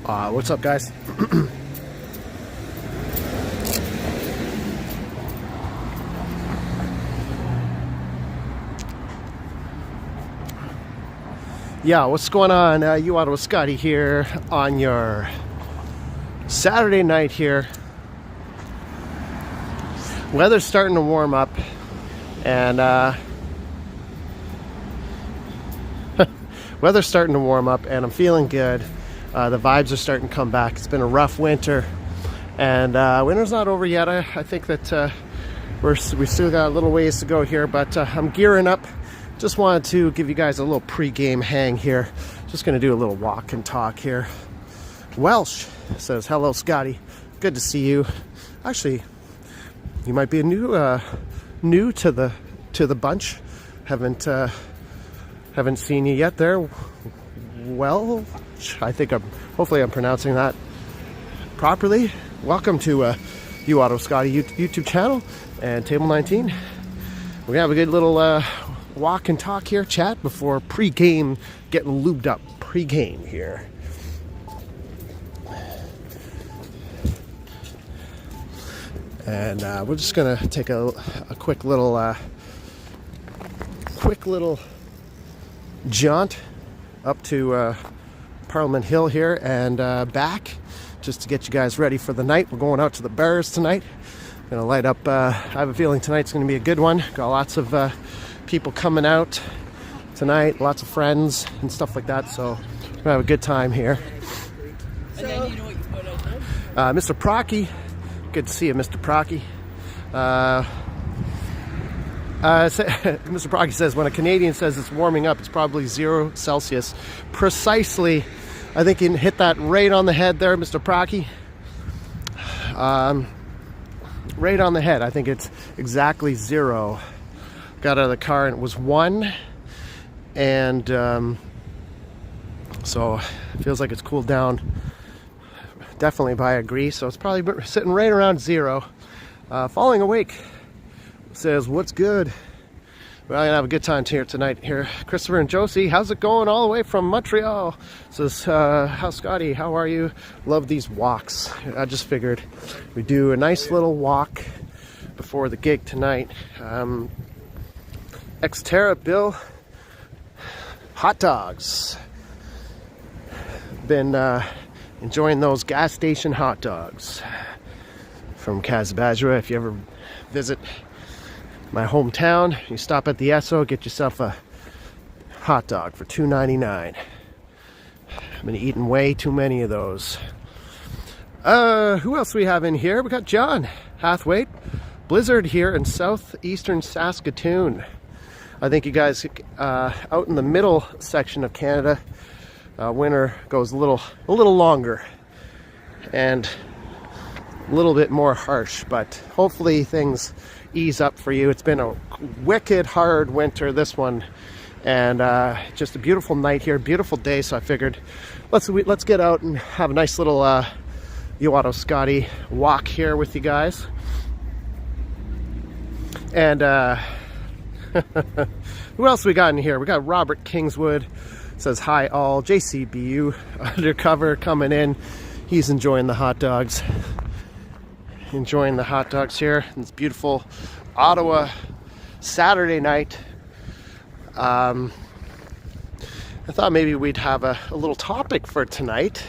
What's up, guys? Yeah, what's going on? UOttawaScotty here on your Saturday night here. Weather's starting to warm up, and weather's starting to warm up, and I'm feeling good. The vibes are starting to come back. It's been a rough winter, and winter's not over yet. I think that we still got a little ways to go here, but I'm gearing up. Just wanted to give you guys a little pre-game hang here. Just going to do a little walk and talk here. Welsh says, "Hello, Scotty. Good to see you." Actually, you might be new to the bunch. Haven't seen you yet there. Well, I think hopefully I'm pronouncing that properly. Welcome to UOttawaScotty YouTube channel and Table 19. We're gonna have a good little walk and talk here, chat before pre-game, getting lubed up pre-game here. And we're just gonna take a quick little jaunt up to Parliament Hill here and back, just to get you guys ready for the night. We're going out to the bars tonight. Gonna light up. I have a feeling tonight's gonna be a good one. Got lots of people coming out tonight, lots of friends and stuff like that. So we're gonna have a good time here. Mr. Procky, good to see you, Mr. Procky. Mr. Procky says, when a Canadian says it's warming up, it's probably 0 Celsius. Precisely. I think you hit that right on the head there, Mr. Procky. Right on the head. I think it's exactly 0. Got out of the car and it was 1. And so it feels like it's cooled down definitely by a degree. So it's probably sitting right around 0. Falling Awake says, "What's good?" Well, I'm gonna have a good time here tonight. Here, Christopher and Josie, how's it going all the way from Montreal? Says, "How's Scotty? How are you? Love these walks." I just figured we do a nice little walk before the gig tonight. Xterra Bill, hot dogs. Been enjoying those gas station hot dogs from Casabajra. If you ever visit my hometown, you stop at the Esso, get yourself a hot dog for $2.99. I've been eating way too many of those. Who else we have in here? We got John Hathwaite. Blizzard here in southeastern Saskatoon. I think you guys out in the middle section of Canada, winter goes a little longer and a little bit more harsh, but hopefully things ease up for you. It's been a wicked hard winter, this one, and just a beautiful night here, beautiful day. So I figured let's get out and have a nice little UOttawaScotty walk here with you guys. And who else we got in here? We got Robert Kingswood, says hi all. JCBU undercover coming in. He's enjoying the hot dogs. Enjoying the hot dogs here. It's beautiful Ottawa Saturday night. I thought maybe we'd have a little topic for tonight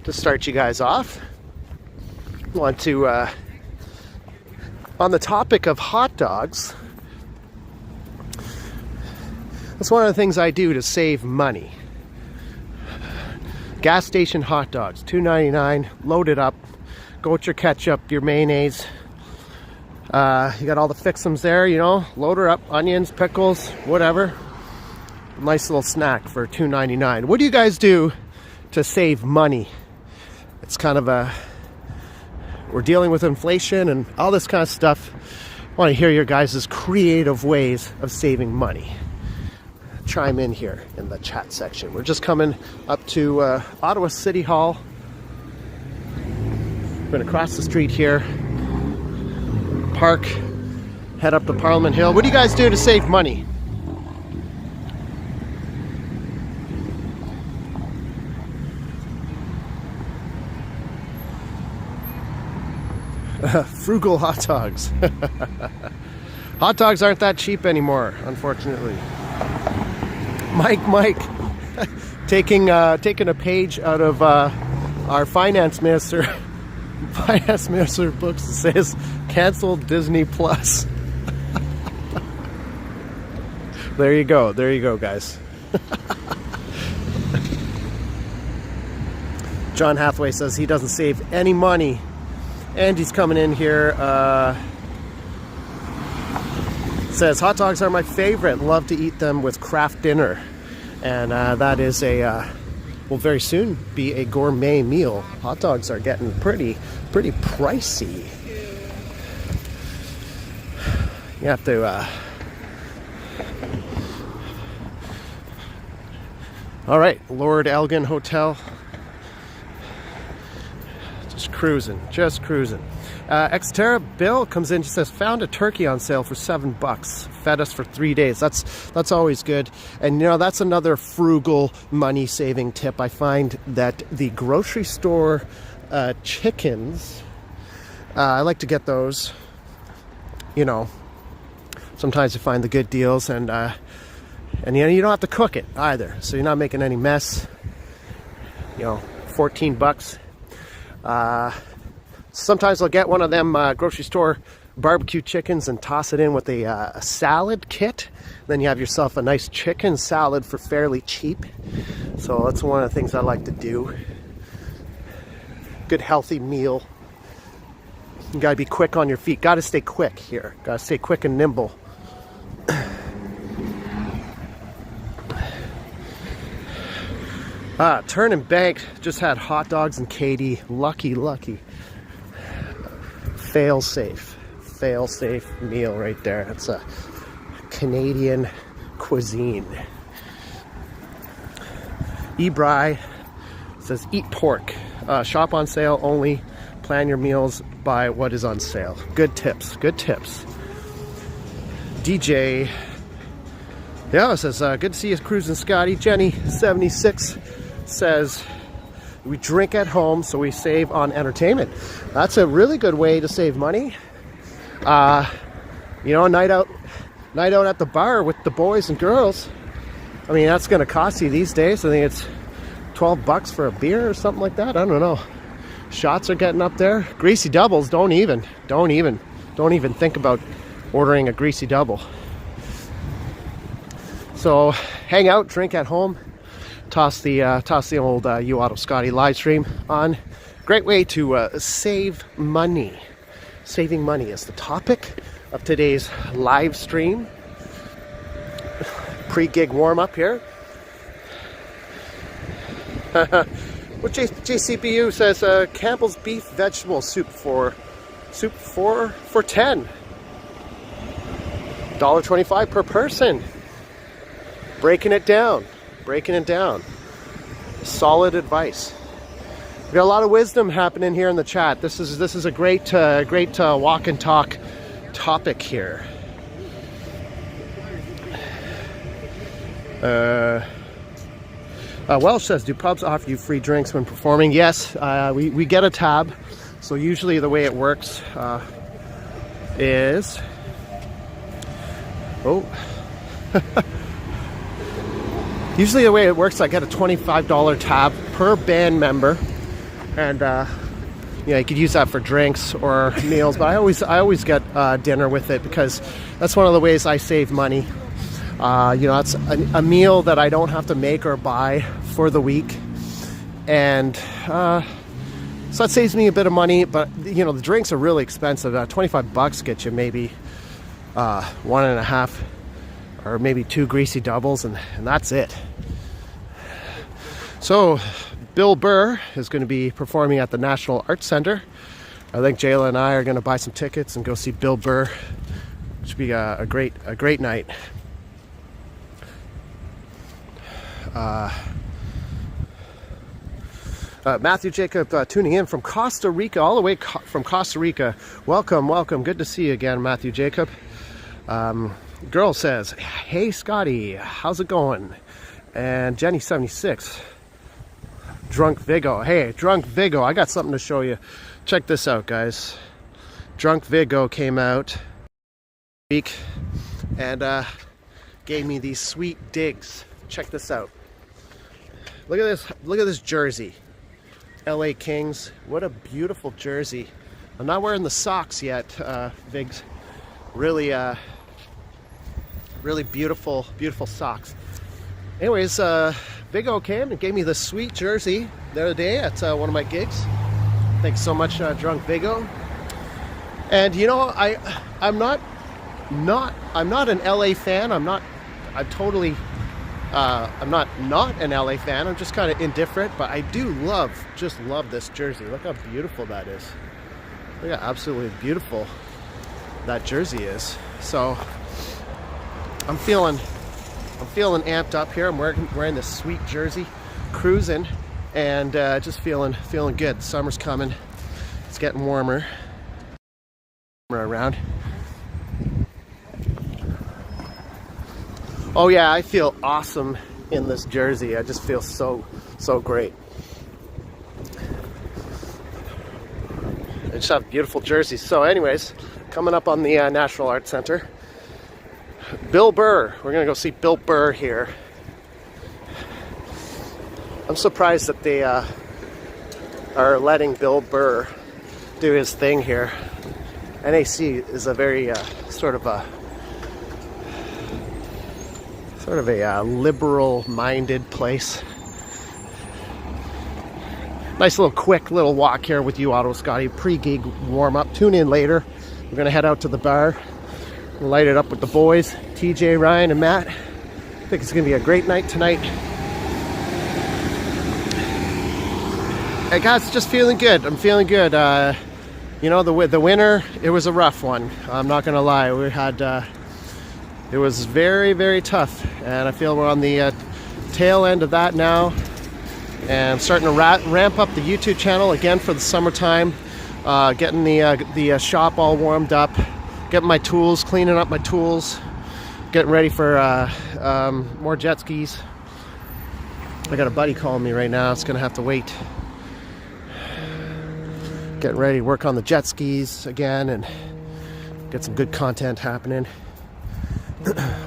to start you guys off. Want to on the topic of hot dogs, that's one of the things I do to save money. Gas station hot dogs, $2.99, loaded up. Go with your ketchup, your mayonnaise. You got all the fixums there, you know. Load her up, onions, pickles, whatever. Nice little snack for $2.99. What do you guys do to save money? It's kind of we're dealing with inflation and all this kind of stuff. I want to hear your guys' creative ways of saving money. Chime in here in the chat section. We're just coming up to Ottawa City Hall. We're going to cross the street here, park, head up to Parliament Hill. What do you guys do to save money? Frugal hot dogs. Hot dogs aren't that cheap anymore, unfortunately. Mike, taking a page out of our finance minister books. That says cancel Disney Plus. There you go, guys. John Hathaway says he doesn't save any money. Andy's coming in here. Says hot dogs are my favorite. Love to eat them with craft dinner, and that is will very soon be a gourmet meal. Hot dogs are getting pretty pricey. You have to. All right, Lord Elgin Hotel. Just cruising. Xterra Bill comes in. She says, found a turkey on sale for $7. Fed us for 3 days. That's always good. And you know, that's another frugal money saving tip. I find that the grocery store chickens, I like to get those. You know, sometimes you find the good deals, and you know, you don't have to cook it either, so you're not making any mess. You know, $14. Sometimes I'll get one of them grocery store barbecue chickens and toss it in with a salad kit. Then you have yourself a nice chicken salad for fairly cheap. So that's one of the things I like to do. Good healthy meal. You gotta be quick on your feet. Gotta stay quick here. Gotta stay quick and nimble. Turn and Bank just had hot dogs and Katie. Lucky. Fail safe meal right there. It's a Canadian cuisine. Ebry says eat pork. Shop on sale only. Plan your meals by what is on sale. Good tips. DJ says good to see you cruising, Scotty. Jenny 76 says we drink at home so we save on entertainment. That's a really good way to save money. You know, a night out at the bar with the boys and girls. I mean, that's going to cost you these days. I think it's $12 for a beer or something like that. I don't know. Shots are getting up there. Greasy doubles. Don't even think about ordering a greasy double. So hang out, drink at home. Toss the old UOttawaScotty live stream on. Great way to save money. Saving money is the topic of today's live stream. Pre-gig warm-up here. What JCPU says, Campbell's beef vegetable soup for $10. $1.25 per person. Breaking it down. Solid advice. We've got a lot of wisdom happening here in the chat. This is a great walk and talk topic here. Welsh says, do pubs offer you free drinks when performing? Yes, we get a tab. So usually the way it works is... Usually the way it works, I get a $25 tab per band member, and you could use that for drinks or meals. But I always get dinner with it, because that's one of the ways I save money. It's a meal that I don't have to make or buy for the week, and so that saves me a bit of money. But the drinks are really expensive. $25 gets you maybe 1.5. Or maybe 2 greasy doubles, and that's it. So, Bill Burr is going to be performing at the National Arts Center. I think Jayla and I are going to buy some tickets and go see Bill Burr. It should be a great night. Matthew Jacob tuning in from Costa Rica, all the way from Costa Rica. Welcome. Good to see you again, Matthew Jacob. Girl says, hey Scotty, how's it going? And Jenny 76, Drunk Vigo. Hey, Drunk Vigo, I got something to show you. Check this out, guys. Drunk Vigo came out week and gave me these sweet digs. Check this out. Look at this. Look at this jersey. LA Kings. What a beautiful jersey. I'm not wearing the socks yet, Vigs. Really, really beautiful, beautiful socks. Anyways, Vigo came and gave me this sweet jersey the other day at one of my gigs. Thanks so much, Drunk Vigo. And you know, I'm not an LA fan. I'm not an LA fan. I'm just kind of indifferent, but I do just love this jersey. Look how beautiful that is. Look how absolutely beautiful that jersey is. So I'm feeling amped up here. I'm wearing this sweet jersey, cruising, and just feeling good. Summer's coming. It's getting warmer around. Oh yeah, I feel awesome in this jersey. I just feel so great. I just have beautiful jerseys. So anyways, coming up on the National Arts Center, Bill Burr. We're gonna go see Bill Burr here. I'm surprised that they are letting Bill Burr do his thing here. NAC is a very sort of a liberal-minded place. Nice little quick little walk here with UOttawaScotty. Pre-gig warm-up. Tune in later. We're gonna head out to the bar, light it up with the boys, TJ, Ryan, and Matt. I think it's gonna be a great night tonight. Hey guys, just feeling good. I'm feeling good. You know, the winter, it was a rough one. I'm not gonna lie. We had it was very tough, and I feel we're on the tail end of that now. And I'm starting to ramp up the YouTube channel again for the summertime. Getting the shop all warmed up, getting my tools, cleaning up my tools, getting ready for more jet skis. I got a buddy calling me right now. It's gonna have to wait. Getting ready to work on the jet skis again and get some good content happening.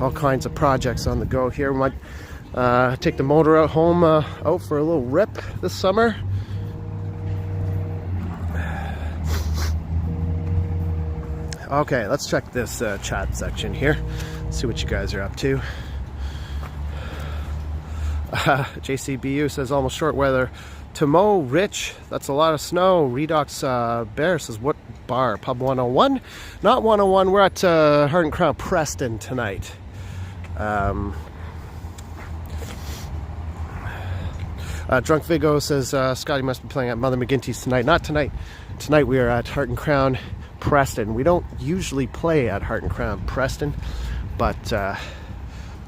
All kinds of projects on the go here. We might take the motor out home out for a little rip this summer. Okay, let's check this chat section here. See what you guys are up to. JCBU says almost short weather. Tomo Rich, that's a lot of snow. Redox Bear says, what bar? Pub 101? Not 101, we're at Heart and Crown Preston tonight. Drunk Vigo says, Scotty must be playing at Mother McGinty's tonight. Not tonight. Tonight we are at Heart and Crown Preston. We don't usually play at Heart and Crown Preston, but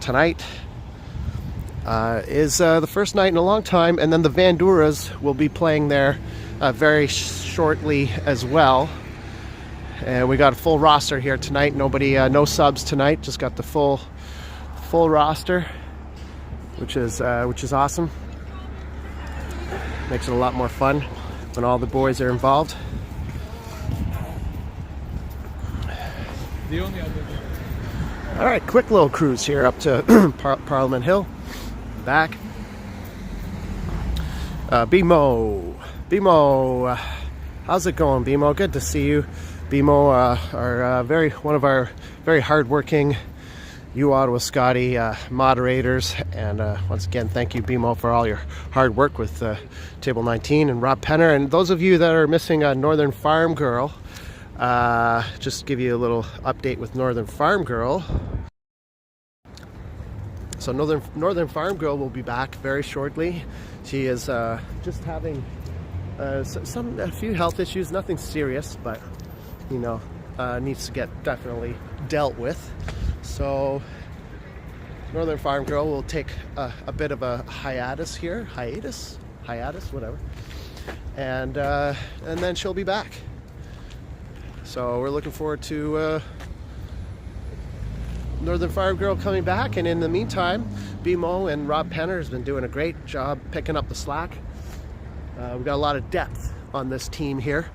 tonight is the first night in a long time, and then the Vanduras will be playing there very shortly as well. And we got a full roster here tonight. Nobody, no subs tonight. Just got the full roster, which is awesome. Makes it a lot more fun when all the boys are involved. All right, quick little cruise here up to Parliament Hill. Back. BMO, how's it going, BMO? Good to see you. BMO are one of our very hardworking UOttawaScotty moderators, and once again, thank you, BMO, for all your hard work with Table 19 and Rob Penner. And those of you that are missing Northern Farm Girl, just give you a little update with Northern Farm Girl. So Northern Farm Girl will be back very shortly. She is just having a few health issues, nothing serious, but you know, needs to get definitely dealt with. So Northern Farm Girl will take a bit of a hiatus here, hiatus, whatever, and then she'll be back. So we're looking forward to Northern Farm Girl coming back, and in the meantime, BMO and Rob Penner has been doing a great job picking up the slack. We've got a lot of depth on this team here,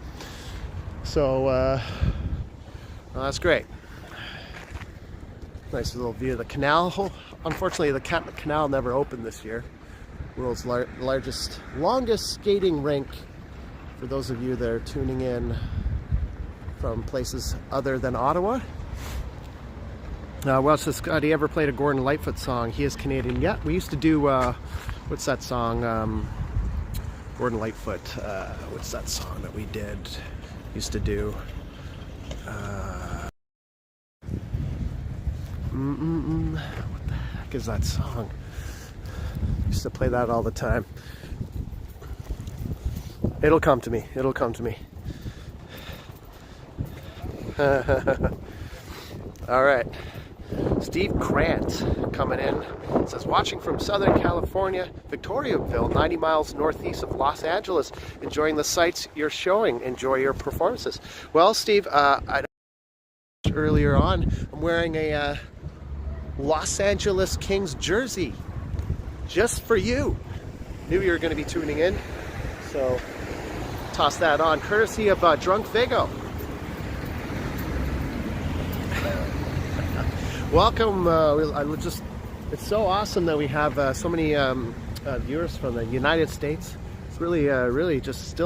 so Well, that's great. Nice little view of the canal. Unfortunately, the canal never opened this year. World's longest skating rink. For those of you that are tuning in from places other than Ottawa. Well, says Scotty, ever played a Gordon Lightfoot song? He is Canadian. Yeah, we used to do, what's that song? Gordon Lightfoot, what's that song that we did? Used to do, what the heck is that song? Used to play that all the time. It'll come to me. It'll come to me. All right. Steve Grant coming in. It says, watching from Southern California, Victoriaville, 90 miles northeast of Los Angeles. Enjoying the sights you're showing. Enjoy your performances. Well, Steve, earlier on, I'm wearing a Los Angeles Kings jersey just for you. Knew you were going to be tuning in, so toss that on, courtesy of Drunk Vigo. Welcome. It's so awesome that we have so many viewers from the United States. It's really just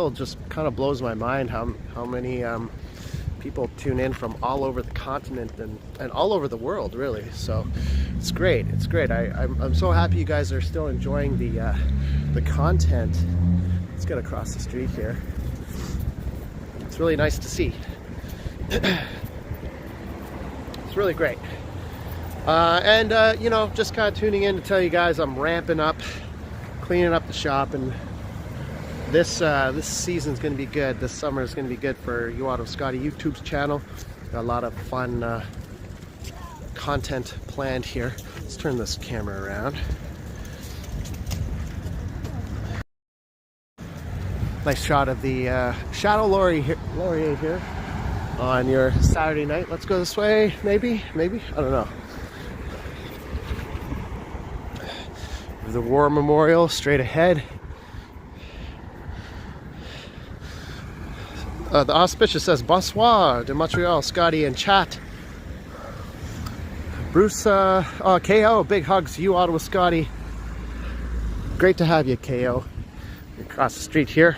kind of blows my mind how many people tune in from all over the continent and all over the world, really. So it's great. It's great. I'm so happy you guys are still enjoying the content. Let's get across the street here. It's really nice to see. It's really great. You know, just kind of tuning in to tell you guys I'm ramping up, cleaning up the shop, and this season's going to be good. This summer is going to be good for UOttawaScotty YouTube's channel. Got a lot of fun content planned here. Let's turn this camera around. Nice shot of the Shadow Laurier here on your Saturday night. Let's go this way, maybe? I don't know. The War Memorial straight ahead. The auspicious says, bonsoir de Montreal, Scotty and chat. Bruce, KO, big hugs, UOttawaScotty. Great to have you, KO. Across the street here.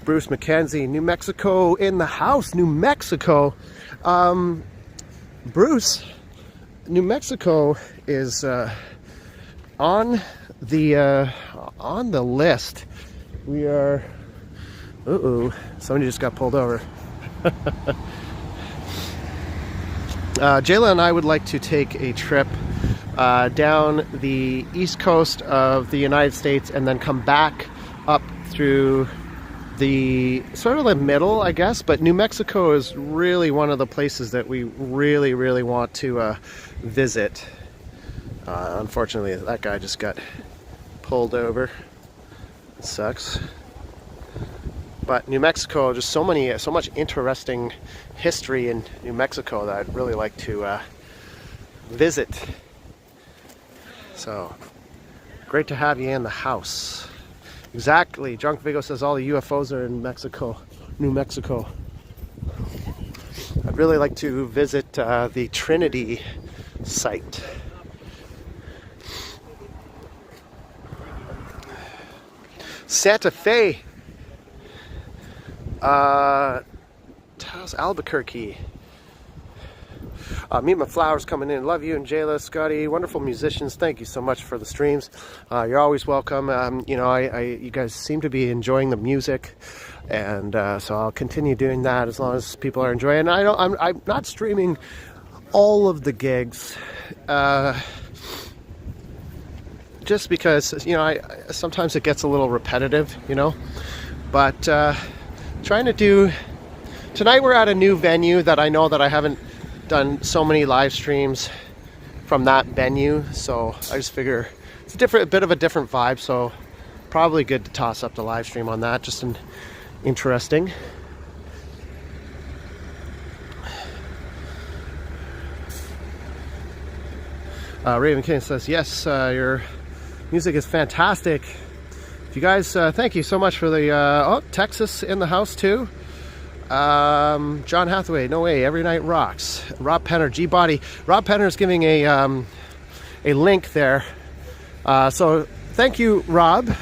Bruce McKenzie, New Mexico in the house, New Mexico. Bruce, New Mexico is on the list. We are. Somebody just got pulled over. Jayla and I would like to take a trip down the east coast of the United States and then come back up through the sort of the middle, I guess. But New Mexico is really one of the places that we really want to visit. Unfortunately, that guy just got pulled over. It sucks. But New Mexico, just so much interesting history in New Mexico that I'd really like to visit. So, great to have you in the house. Exactly. Drunk Vigo says all the UFOs are in Mexico, New Mexico. I'd really like to visit the Trinity site. Santa Fe. Albuquerque. Meet My Flowers coming in. Love you and Jayla, Scotty. Wonderful musicians. Thank you so much for the streams. You're always welcome. You know, you guys seem to be enjoying the music, and so I'll continue doing that as long as people are enjoying. I'm not streaming all of the gigs, just because, you know, sometimes it gets a little repetitive, you know. But trying to do. Tonight we're at a new venue that I know that I haven't done so many live streams from that venue, so I just figure it's a bit of a different vibe, so probably good to toss up the live stream on that. Just interesting. Raven King says, yes, your music is fantastic. You guys, thank you so much for the Texas in the house too. John Hathaway, no way, every night rocks. Rob Penner, G-Body. Rob Penner is giving a link there. So thank you, Rob,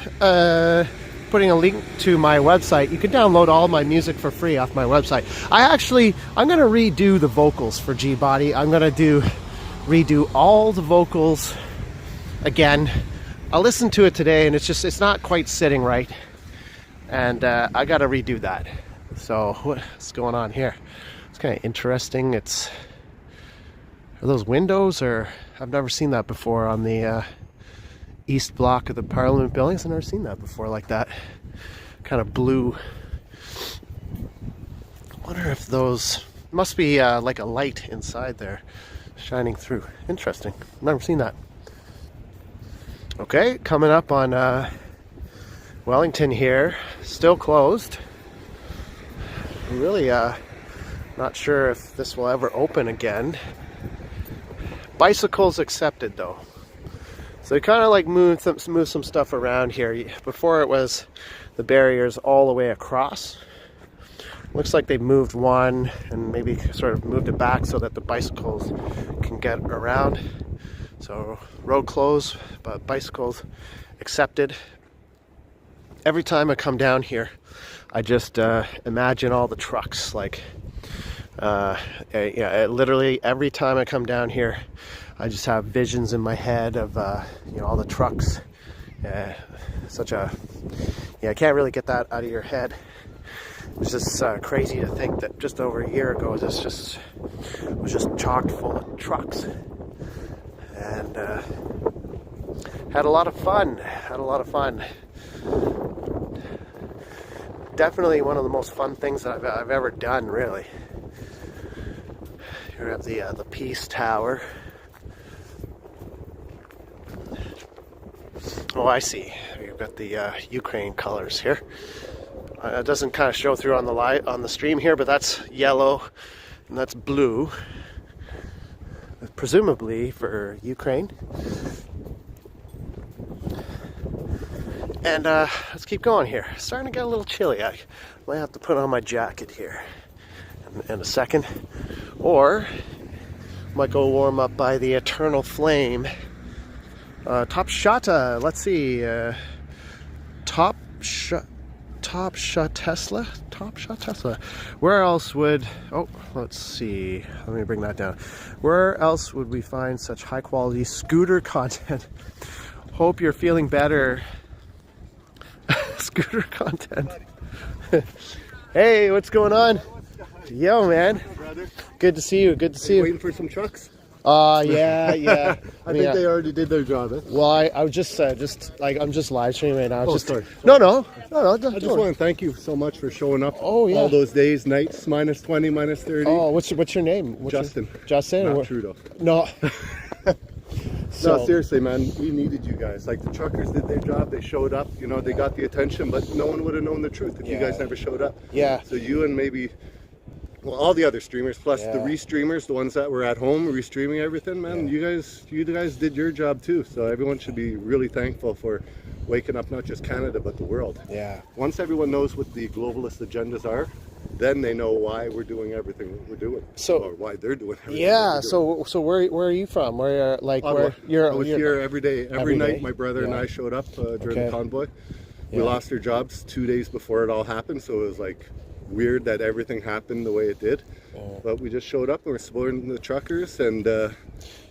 putting a link to my website. You can download all my music for free off my website. I'm going to redo the vocals for G-Body. I'm going to redo all the vocals again. I listened to it today and it's not quite sitting right. And I got to redo that. So what's going on here? It's kind of interesting. Are those windows, or I've never seen that before on the east block of the Parliament buildings. I've never seen that before like that. Kind of blue. I wonder if those must be like a light inside there shining through. Interesting. Never seen that. Okay, coming up on Wellington here, still closed. Really not sure if this will ever open again. Bicycles accepted though. So they kind of like move some stuff around here. Before it was the barriers all the way across. Looks like they've moved one and maybe sort of moved it back so that the bicycles can get around. So road closed, but bicycles accepted. Every time I come down here, I just imagine all the trucks. Like, literally every time I come down here, I just have visions in my head of all the trucks. I can't really get that out of your head. It's just crazy to think that just over a year ago, this was just chocked full of trucks, and had a lot of fun. Definitely one of the most fun things that I've ever done, really. Here we have the Peace Tower. Oh, I see. We've got the Ukraine colors here. It doesn't kind of show through on the stream here, but that's yellow and that's blue, presumably for Ukraine. And let's keep going here. It's starting to get a little chilly. I might have to put on my jacket here in a second. Or might go warm up by the Eternal Flame. Top Shot, let's see. Top Shot Tesla? Top Shot Tesla. Where else would... Oh, let's see. Let me bring that down. Where else would we find such high quality scooter content? Hope you're feeling better. Scooter content. Hey, what's going on? Yo, man. Good to see you. Good to see you. Waiting for some trucks? Yeah. I think they already did their job. Well, I was just I'm just live streaming right now. Sorry. No. I just want to thank you so much for showing up. Oh, yeah. All those days, nights, -20, -30. Oh, what's your name? Justin. Justin? Not Trudeau. No. No, seriously, man, we needed you guys. Like, the truckers did their job. They showed up. They got the attention, but no one would have known the truth if you guys never showed up. Yeah. So you and maybe... Well, all the other streamers, plus the restreamers, the ones that were at home restreaming everything, man, you guys did your job too. So everyone should be really thankful for waking up not just Canada, but the world. Yeah. Once everyone knows what the globalist agendas are, then they know why we're doing everything we're doing. Or why they're doing everything. Yeah. So where are you from? Where I was here every day, every night. My brother and I showed up during the convoy. We lost our jobs 2 days before it all happened, so it was like weird that everything happened the way it did. But we just showed up and we're supporting the truckers and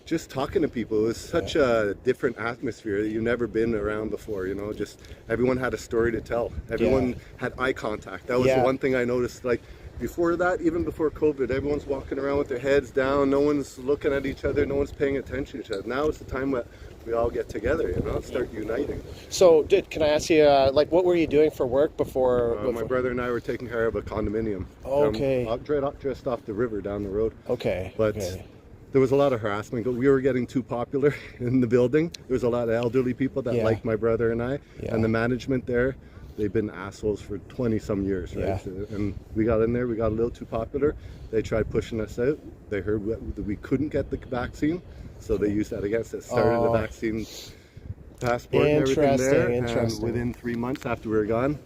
just talking to people. It was such a different atmosphere that you've never been around before. Just everyone had a story to tell. Everyone had eye contact. That was the one thing I noticed. Like, before that, even before COVID, everyone's walking around with their heads down. No one's looking at each other. No one's paying attention to each other. Now is the time that we all get together, start uniting. So, can I ask you, what were you doing for work before? My brother and I were taking care of a condominium. Okay. Just off the river down the road. Okay. But there was a lot of harassment. We were getting too popular in the building. There was a lot of elderly people that liked my brother and I. And the management there, they've been assholes for 20-some years, right? And we got in there, we got a little too popular. They tried pushing us out. They heard that we couldn't get the vaccine, so they used that against us. Started the vaccine passport and everything there. And within 3 months after we were gone,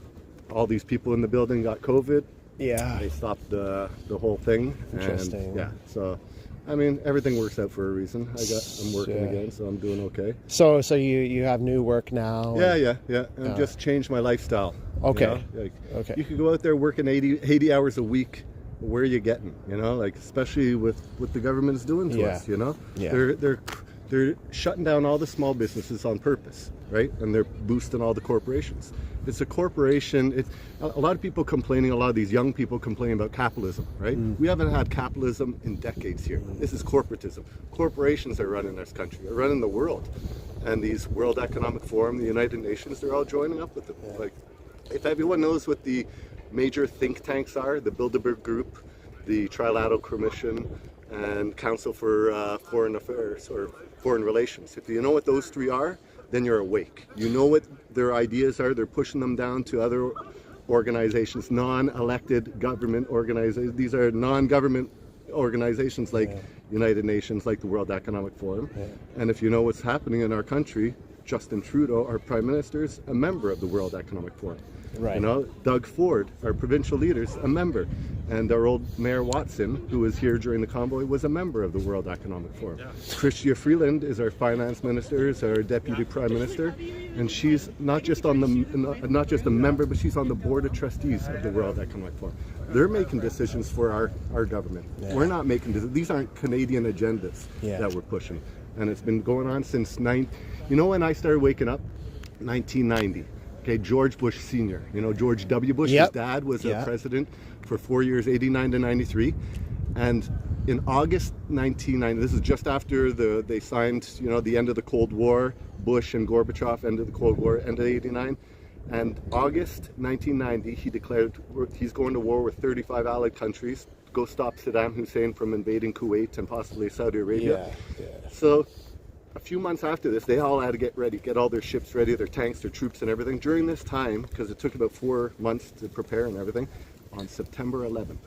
all these people in the building got COVID. Yeah. They stopped the whole thing. Interesting. And, yeah. So, I mean, everything works out for a reason. I'm working again, so I'm doing okay. So you have new work now? Yeah. And just changed my lifestyle. Okay. You know? Like, okay. You could go out there working 80 hours a week. Where are you getting? You know, like especially with what the government is doing to us. You know, they're shutting down all the small businesses on purpose, right? And they're boosting all the corporations. It's a corporation. It's a lot of people complaining. A lot of these young people complaining about capitalism, right? We haven't had capitalism in decades here. This is corporatism. Corporations are running this country, are running the world, and these World Economic Forum, the United Nations, they're all joining up with them. Like, if everyone knows what the major think tanks are, the Bilderberg Group, the Trilateral Commission, and Council for Foreign Affairs or Foreign Relations. If you know what those three are, then you're awake. You know what their ideas are. They're pushing them down to other organizations, non-elected government organizations. These are non-government organizations like United Nations, like the World Economic Forum. And if you know what's happening in our country, Justin Trudeau, our Prime Minister, is a member of the World Economic Forum. Right. You know, Doug Ford, our provincial leaders, a member. And our old Mayor Watson, who was here during the convoy, was a member of the World Economic Forum. Chrystia Freeland is our finance minister, is our deputy prime minister, and she's not just a member, but she's on the board of trustees of the World Economic Forum. They're making decisions for our government. We're not making decisions. These aren't Canadian agendas that we're pushing. And it's been going on since when I started waking up? 1990. Okay, George Bush Sr. You know, George W. Bush, his dad was a president for 4 years, 89 to 93. And in August 1990, this is just after they signed, you know, the end of the Cold War, Bush and Gorbachev, end of the Cold War, end of 89. And August 1990, he declared he's going to war with 35 allied countries, go stop Saddam Hussein from invading Kuwait and possibly Saudi Arabia. So a few months after this, they all had to get ready, get all their ships ready, their tanks, their troops and everything. During this time, because it took about 4 months to prepare and everything, on September 11th,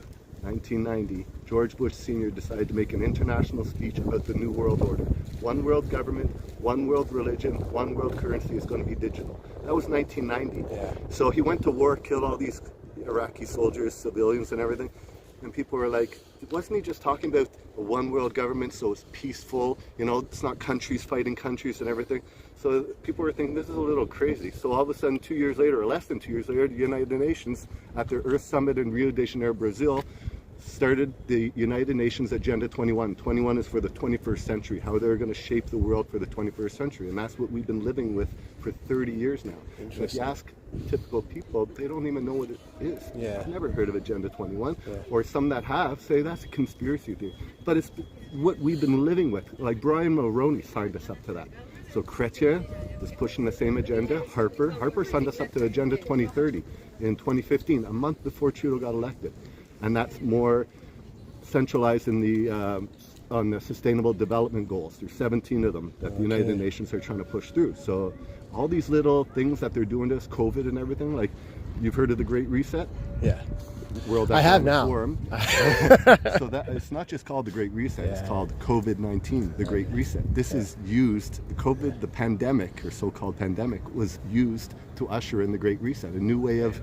1990, George Bush Sr. decided to make an international speech about the New World Order. One world government, one world religion, one world currency is going to be digital. That was 1990. So he went to war, killed all these Iraqi soldiers, civilians and everything. And people were like, wasn't he just talking about a one world government so it's peaceful, you know, it's not countries fighting countries and everything. So people were thinking this is a little crazy. So all of a sudden 2 years later, or less than 2 years later, the United Nations at their Earth Summit in Rio de Janeiro, Brazil, started the United Nations Agenda 21. 21 is for the 21st century, how they're going to shape the world for the 21st century. And that's what we've been living with for 30 years now. And if you ask typical people, they don't even know what it is. I've never heard of Agenda 21. Or some that have say that's a conspiracy theory. But it's what we've been living with. Like Brian Mulroney signed us up to that. So Chrétien is pushing the same agenda. Harper signed us up to Agenda 2030 in 2015, a month before Trudeau got elected. And that's more centralized in on the Sustainable Development Goals. There's 17 of them that the United Nations are trying to push through. So all these little things that they're doing to us, COVID and everything, like you've heard of the Great Reset? World Economic Forum. So that it's not just called the Great Reset, it's called COVID-19, the Great Reset. This is used, COVID, the pandemic, or so-called pandemic, was used to usher in the Great Reset, a new way of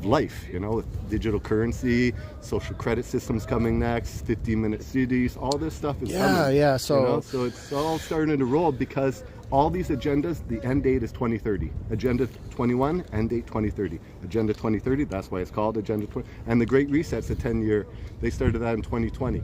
life, you know, with digital currency, social credit systems coming next, 15-minute cities, all this stuff is coming. So, you know? So it's all starting to roll because all these agendas, the end date is 2030. Agenda 21, end date 2030. Agenda 2030, that's why it's called Agenda 20. And the Great Reset's a 10-year, they started that in 2020.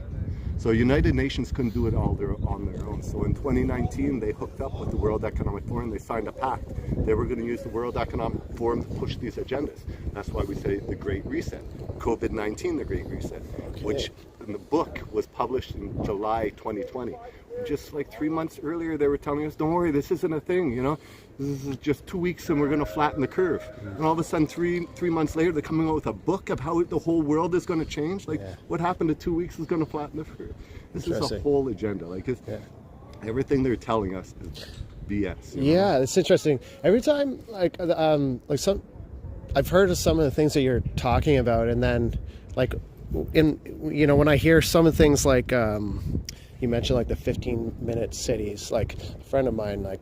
So United Nations couldn't do it all on their own. So in 2019, they hooked up with the World Economic Forum. They signed a pact. They were going to use the World Economic Forum to push these agendas. That's why we say the Great Reset. COVID-19, the Great Reset, which in the book was published in July 2020. Just like 3 months earlier, they were telling us, don't worry, this isn't a thing, you know. This is just 2 weeks and we're going to flatten the curve. And all of a sudden, three months later, they're coming out with a book of how the whole world is going to change. Like, what happened to 2 weeks is going to flatten the curve. This is a whole agenda. Like, everything they're telling us is BS. It's interesting. Every time, I've heard of some of the things that you're talking about, and then, when I hear some of the things like, you mentioned like the 15-minute cities, like a friend of mine, like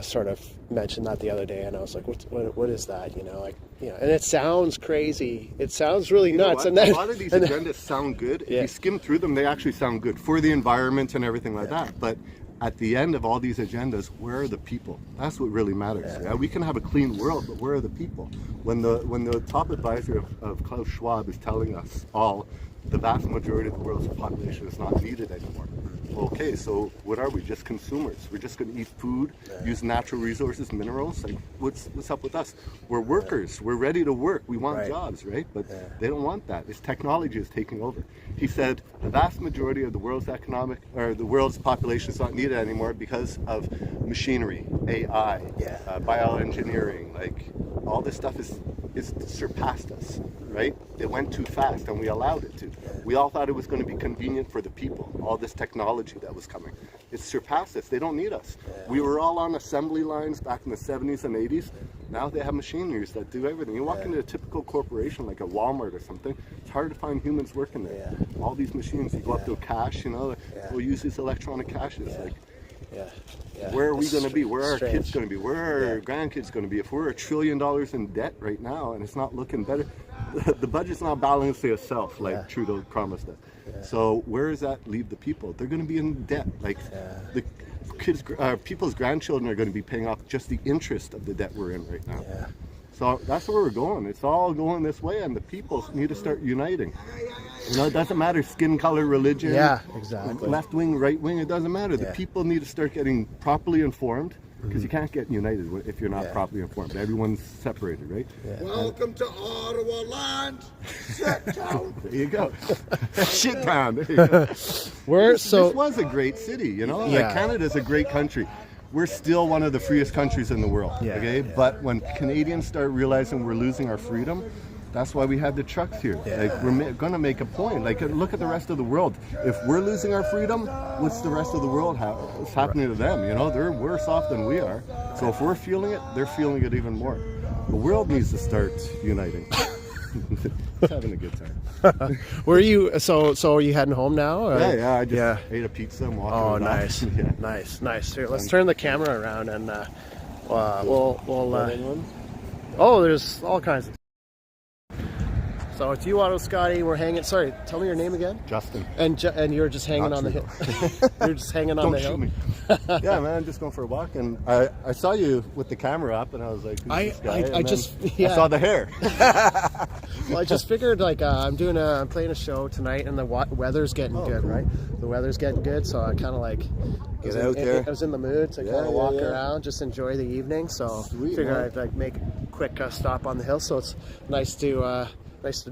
sort of mentioned that the other day, and I was like, what is that? You know, like, you know, and it sounds crazy. It sounds really nuts. And then, a lot of these agendas sound good. Yeah. If you skim through them, they actually sound good for the environment and everything like that. But at the end of all these agendas, where are the people? That's what really matters. Yeah, we can have a clean world, but where are the people? When the top advisor of Klaus Schwab is telling us all the vast majority of the world's population is not needed anymore. Okay, so what are we? Just consumers. We're just going to eat food, use natural resources, minerals. Like, what's up with us? We're workers. We're ready to work. We want jobs, right? But they don't want that. It's technology is taking over. He said the vast majority of the world's the world's population is not needed anymore because of machinery, AI, bioengineering. Like, all this stuff is surpassed us, right? It went too fast, and we allowed it to. We all thought it was going to be convenient for the people, all this technology that was coming. It's surpassed us. They don't need us. We were all on assembly lines back in the 70s and 80s. Now they have machineries that do everything. You walk into a typical corporation like a Walmart or something, it's hard to find humans working there. All these machines, you go up to a cash, you know, we'll use these electronic caches. Like, where are we going to be? Where are our kids going to be? Where are our grandkids going to be? If we're $1 trillion in debt right now and it's not looking better, the budget's not balancing itself like Trudeau promised us. So where does that leave the people? They're going to be in debt. Like the kids, people's grandchildren are going to be paying off just the interest of the debt we're in right now. So that's where we're going. It's all going this way, and the people need to start uniting. You know, it doesn't matter skin color, religion, left wing, right wing. It doesn't matter. The people need to start getting properly informed, because you can't get united if you're not properly informed. Everyone's separated, right? Welcome to Ottawa land. Shit town. There you go. Shit town. There you go. This was a great city, you know. Like, Canada's a great country. We're still one of the freest countries in the world, But when Canadians start realizing we're losing our freedom, that's why we have the trucks here. Like, we're going to make a point. Like, look at the rest of the world. If we're losing our freedom, what's the rest of the world what's happening to them? You know, they're worse off than we are. So if we're feeling it, they're feeling it even more. The world needs to start uniting. It's having a good time. Were you? So are you heading home now? Or? I just ate a pizza and walked. Oh, nice, nice. Here, let's turn the camera around and we'll. Oh, there's all kinds of. So it's UOttawaScotty. We're hanging. Sorry, tell me your name again. Justin. And you're just hanging on the hill. You're just hanging on the hill. Don't shoot me. Yeah, man, I'm just going for a walk, and I saw you with the camera up, and I was like, who's this guy? I saw the hair. Well, I just figured, like, I'm playing a show tonight, and the weather's getting good, right? The weather's getting good, so I kind of like get out there. I was in the mood to kind of walk around, just enjoy the evening. So figured I'd like make a quick stop on the hill. So it's nice to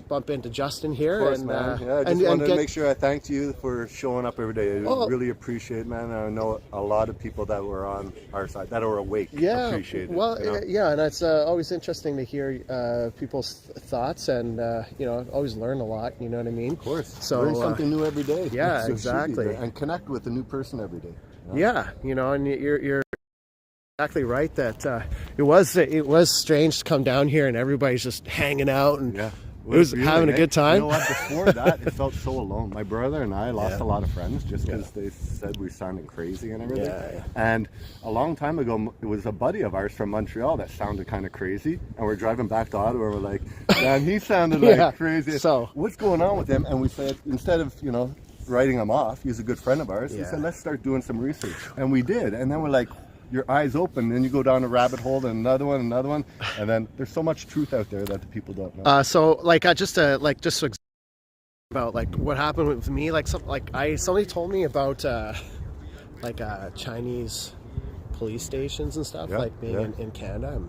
bump into Justin here. Of course, man. I just wanted to make sure I thanked you for showing up every day. I really appreciate it, man. I know a lot of people that were on our side, that are awake, appreciate it. Well, and it's always interesting to hear people's thoughts, and always learn a lot. You know what I mean? Of course. So learn something new every day. Yeah, so exactly. And connect with a new person every day. Yeah, and you're exactly right that it was strange to come down here and everybody's just hanging out and it was having a good time. You know what? Before that, it felt so alone. My brother and I lost a lot of friends just because they said we were sounding crazy and everything. And a long time ago, it was a buddy of ours from Montreal that sounded kind of crazy. And we're driving back to Ottawa, and we're like, man, he sounded like crazy. So what's going on with him? And we said, instead of, writing him off, he's a good friend of ours. We said, let's start doing some research. And we did. And then we're like, your eyes open, then you go down a rabbit hole, and another one, and then there's so much truth out there that the people don't know. So like just about like what happened with me, like somebody told me about Chinese police stations and stuff, like being in Canada. And,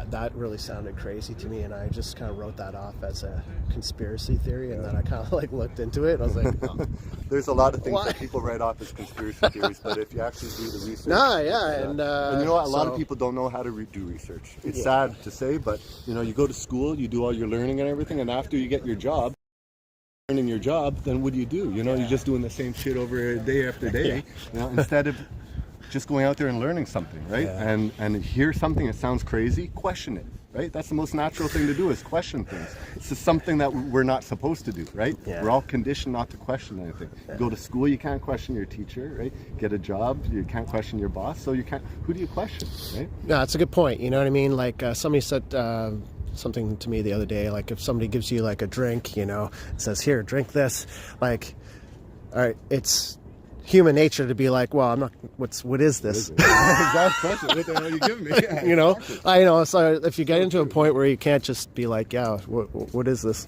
that really sounded crazy to me, and I just kind of wrote that off as a conspiracy theory, and then I kind of like looked into it, and I was like, oh. There's a lot of things that people write off as conspiracy theories, but if you actually do the research... And you know what, a lot of people don't know how to do research. It's sad to say, but you go to school, you do all your learning and everything, and after you get your job, learning your job, then what do? You're just doing the same shit over day after day, instead of just going out there and learning something, right? And hear something that sounds crazy, question it, right? That's the most natural thing to do, is question things. It's just something that we're not supposed to do, right? We're all conditioned not to question anything. You go to school, you can't question your teacher, right? Get a job, you can't question your boss, so you can't. Who do you question, right? No, that's a good point. You know what I mean? Like somebody said something to me the other day. Like if somebody gives you like a drink, you know, says, "Here, drink this," like, all right, it's human nature to be like, well, I'm not, what is this? Exactly. What the hell are you giving me? Yeah, you know, exactly. I know. So if you get into a point where you can't just be like, yeah, what is this?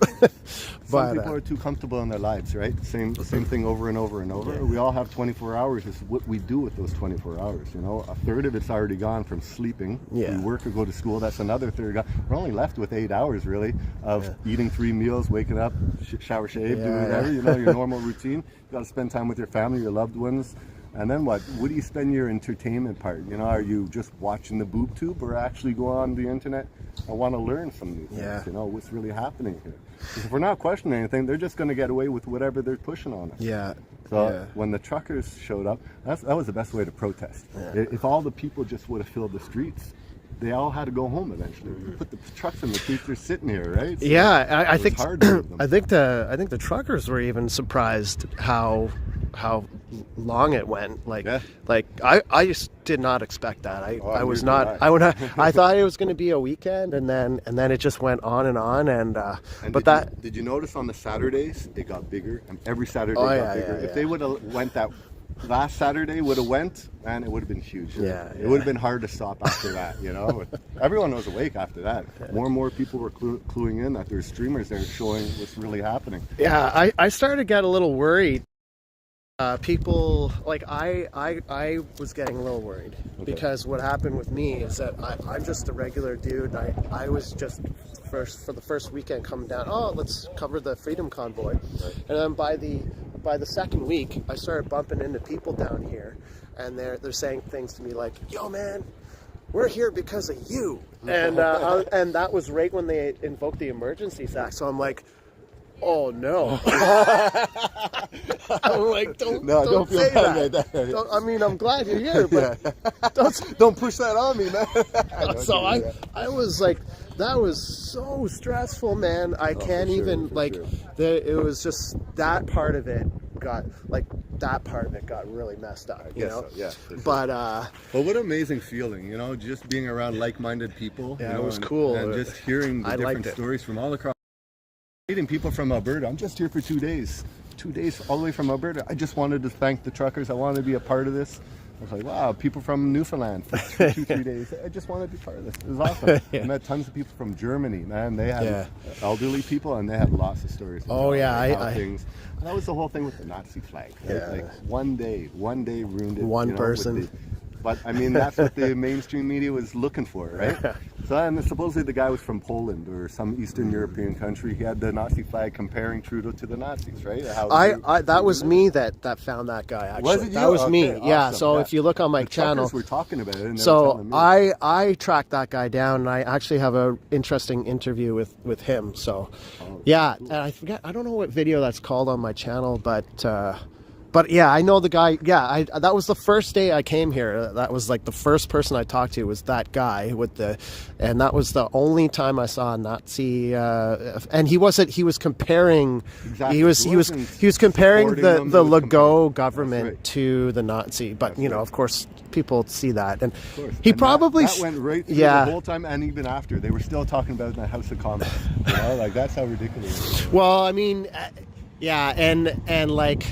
Some people are too comfortable in their lives, right? Same thing over and over and over. Yeah. We all have 24 hours. It's what we do with those 24 hours, you know. A third of it's already gone from sleeping. Yeah. We work or go to school. That's another third gone. We're only left with 8 hours, really, of eating 3 meals, waking up, shower, shave, doing whatever, you know, your normal routine. You got to spend time with your family, your loved ones. And then what? What do you spend your entertainment part? You know, are you just watching the boob tube, or actually go on the internet and want to learn some new things? You know, what's really happening here? Because if we're not questioning anything, they're just going to get away with whatever they're pushing on us. So when the truckers showed up, that was the best way to protest. If all the people just would have filled the streets, they all had to go home eventually. You put the trucks in the streets, they're sitting here, right? So I think I think the truckers were even surprised how long it went. Like I just did not expect that. I was not. I thought it was going to be a weekend, and then it just went on and on. And did you notice on the Saturdays it got bigger, and every Saturday got bigger? If they would have went that. Last Saturday would have went, and it would have been huge. It would have been hard to stop after that, you know. Everyone was awake after that. More and more people were cluing in that there's streamers there showing what's really happening. Yeah, I started to get a little worried. People, like I was getting a little worried because what happened with me is that I'm just a regular dude. I was just for the first weekend coming down. Oh, let's cover the Freedom Convoy, and then by the second week, I started bumping into people down here, and they're saying things to me like, "Yo, man, we're here because of you," and that was right when they invoked the Emergencies Act. So I'm like, oh no! I'm like, don't say that. I mean, I'm glad you're here, but don't push that on me, man. So I was like, that was so stressful, man. I can't even it was just that part of it got really messed up, you know. So, but what an amazing feeling, you know, just being around like-minded people. Yeah, you know, it was cool, and just hearing the different stories from all across. Meeting people from Alberta. I'm just here for 2 days. 2 days all the way from Alberta. I just wanted to thank the truckers. I wanted to be a part of this. I was like, wow, people from Newfoundland for 3 days. I just wanted to be part of this. It was awesome. I met tons of people from Germany, man. They had elderly people, and they had lots of stories. Things. And that was the whole thing with the Nazi flag. Right? Like one day ruined it. One person. But I mean, that's what the mainstream media was looking for, right? So, and supposedly the guy was from Poland or some Eastern European country. He had the Nazi flag comparing Trudeau to the Nazis, right? That was me that found that guy. Actually, was it you? That was me. Awesome. Yeah. So if you look on my channel, we're talking about it. And so I tracked that guy down, and I actually have an interesting interview with him. So, cool. And I forget. I don't know what video that's called on my channel, but yeah, I know the guy. Yeah, that was the first day I came here. That was like the first person I talked to was that guy and that was the only time I saw a Nazi. And he was comparing. Exactly. He was comparing the Legault government to the Nazi. But you know, of course, people see that, and he probably that went right through the whole time, and even after they were still talking about it in the House of Commons. You know, like that's how ridiculous it is. Well, I mean, and like.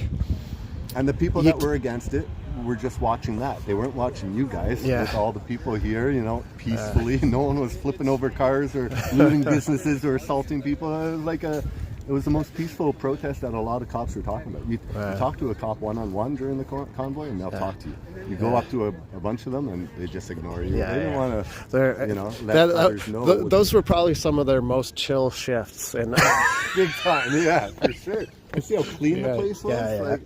And the people that were against it were just watching that. They weren't watching you guys with all the people here, you know, peacefully. No one was flipping over cars or looting businesses or assaulting people. It was the most peaceful protest that a lot of cops were talking about. You talk to a cop one-on-one during the convoy, and they'll talk to you. You go up to a bunch of them, and they just ignore you. They didn't want to, let others know. Those were probably some of their most chill shifts. And big time, for sure. I see how clean the place was. Like,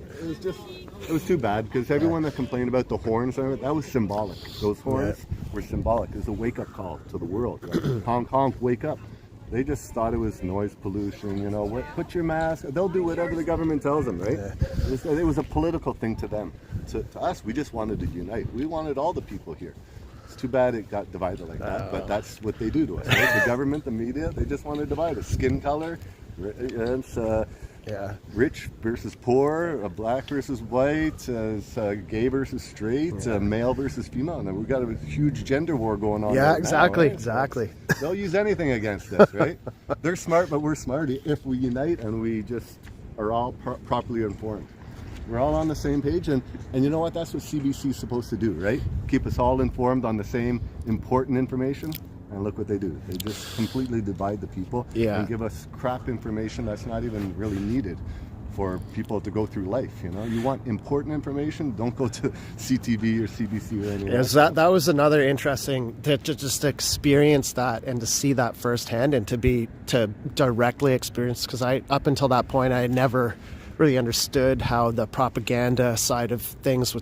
it was too bad because everyone that complained about the horns, that was symbolic. Those horns were symbolic. It was a wake-up call to the world. Right? Honk, honk, wake up. They just thought it was noise pollution, you know, put your mask, they'll do whatever the government tells them, right? Yeah. It was a political thing to them. To us, we just wanted to unite. We wanted all the people here. It's too bad it got divided like that, but that's what they do to us, right? The government, the media, they just want to divide us. Skin color, rich versus poor, black versus white, gay versus straight, male versus female. And we've got a huge gender war going on. Yeah, right exactly, now, right? exactly. They'll use anything against us, right? They're smart, but we're smart if we unite and we just are all properly informed. We're all on the same page, and you know what? That's what CBC is supposed to do, right? Keep us all informed on the same important information. And look what they do. They just completely divide the people and give us crap information that's not even really needed for people to go through life. You know, you want important information, don't go to CTV or CBC or anything. Yes, that was another interesting to just experience that and to see that firsthand and to directly experience, because up until that point I had never really understood how the propaganda side of things would,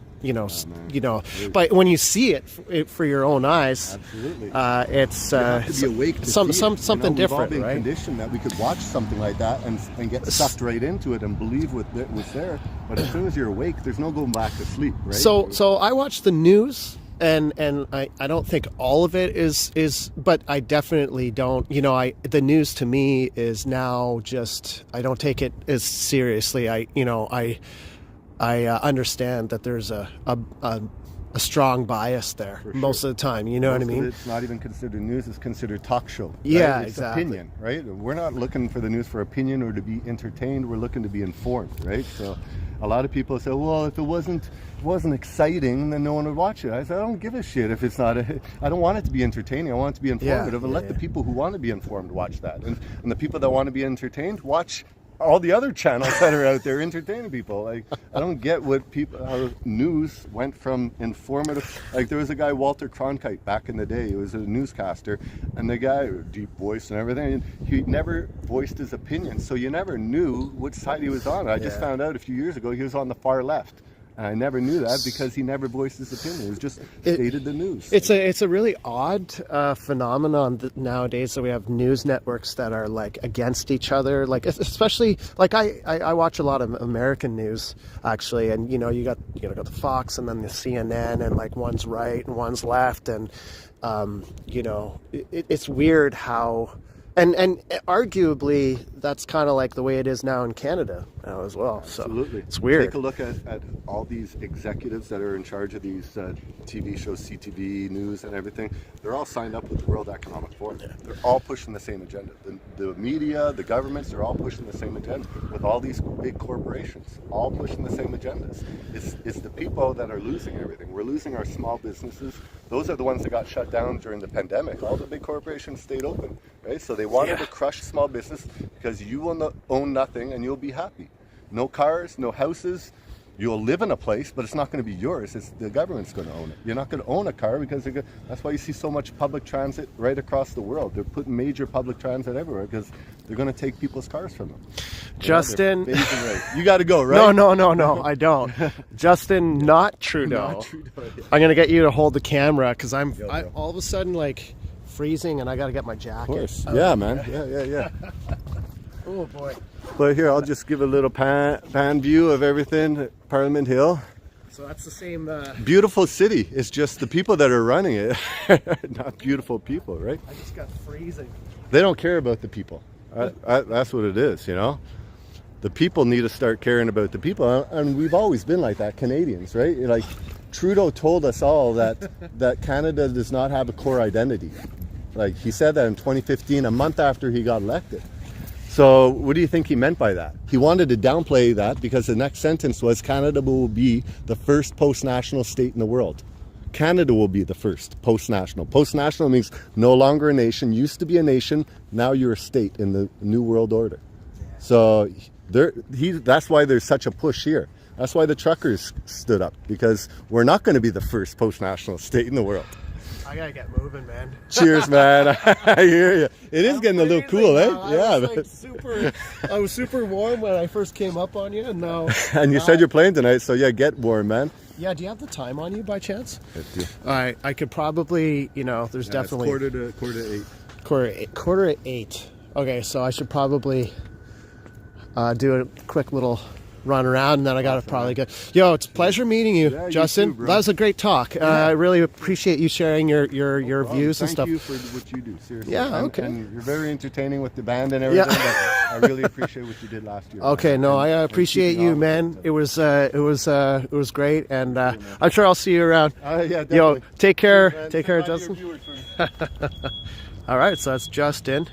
but when you see it for your own eyes, absolutely, it's you have to be awake to see it. Something different, we've all been right? conditioned that we could watch something like that and get sucked right into it and believe what was there. But as soon as you're awake, there's no going back to sleep, right? So I watch the news. And I don't think all of it is, but I definitely don't. The news to me is now just, I don't take it as seriously. I understand that there's a strong bias there most of the time. You know what I mean? It's not even considered news; it's considered talk show. Right? Yeah, it's exactly. Opinion, right? We're not looking for the news for opinion or to be entertained. We're looking to be informed, right? So, a lot of people say, "Well, if it wasn't exciting, then no one would watch it." I said, "I don't give a shit if it's not. I don't want it to be entertaining. I want it to be informative, and let the people who want to be informed watch that, and the people that want to be entertained watch all the other channels that are out there entertaining people." Like, I don't get how news went from informative. Like, there was a guy, Walter Cronkite, back in the day. He was a newscaster, and the guy, deep voice and everything, and he never voiced his opinion, so you never knew which side he was on. I just found out a few years ago he was on the far left. And I never knew that because he never voiced his opinion. It was just stated the news. It's a really odd phenomenon nowadays that we have news networks that are like against each other. Like, especially like I watch a lot of American news actually, and you got the Fox and then the CNN, and like one's right and one's left, and it's weird how. And arguably, that's kind of like the way it is now in Canada now as well. So absolutely, it's weird. Take a look at all these executives that are in charge of these TV shows, CTV, news, and everything. They're all signed up with the World Economic Forum. Yeah. They're all pushing the same agenda. The media, the governments, they're all pushing the same agenda. With all these big corporations, all pushing the same agendas. It's the people that are losing everything. We're losing our small businesses. Those are the ones that got shut down during the pandemic. All the big corporations stayed open, right? So they wanted to crush small business because you will own nothing and you'll be happy. No cars, no houses. You'll live in a place, but it's not going to be yours. It's the government's going to own it. You're not going to own a car because that's why you see so much public transit right across the world. They're putting major public transit everywhere because they're going to take people's cars from them. Justin, you got to go, right? No, I don't. Justin, not Trudeau. Not Trudeau, yeah. I'm going to get you to hold the camera because I all of a sudden like freezing and I got to get my jacket. Of course. Yeah, man. Yeah. Oh boy. But here, I'll just give a little pan view of everything at Parliament Hill. So that's the same. Beautiful city. It's just the people that are running it, not beautiful people, right? I just got freezing. They don't care about the people. That's what it is, The people need to start caring about the people, and we've always been like that, Canadians, right? Like, Trudeau told us all that Canada does not have a core identity. Like, he said that in 2015, a month after he got elected. So what do you think he meant by that? He wanted to downplay that because the next sentence was Canada will be the first post-national state in the world. Canada will be the first post-national. Post-national means no longer a nation. Used to be a nation. Now you're a state in the New World Order. So that's why there's such a push here. That's why the truckers stood up, because we're not going to be the first post-national state in the world. I gotta get moving, man. Cheers, man. I hear you. It is getting a little cool, eh? I was super warm when I first came up on you, and now. And you said you're playing tonight, so yeah, get warm, man. Yeah, do you have the time on you by chance? I do. All right, I could probably, there's definitely it's quarter to 8. Quarter to 8. Okay, so I should probably do a quick little run around, and then I gotta probably get. Yo, it's a pleasure meeting you, Yeah, Justin. you too, bro. That was a great talk. I really appreciate you sharing your views and stuff. Thank you for what you do, seriously. Yeah, okay. And you're very entertaining with the band and everything. Yeah. But I really appreciate what you did last year. Okay, man. no, And I appreciate keeping you, on man. with It was great, and I'm sure I'll see you around. Yeah, definitely. Yo, take care. Man, Take say care, bye to your Justin. viewers for me. All right, so that's Justin.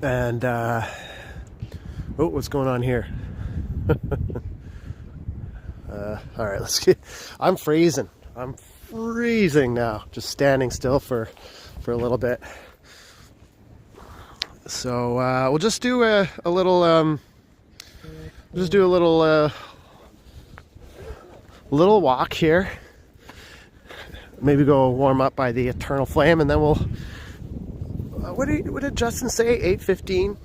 And oh, what's going on here? All right, let's get. I'm freezing. I'm freezing now. Just standing still for a little bit. So we'll just do a little little walk here. Maybe go warm up by the Eternal Flame, and then we'll. What did Justin say? 8:15.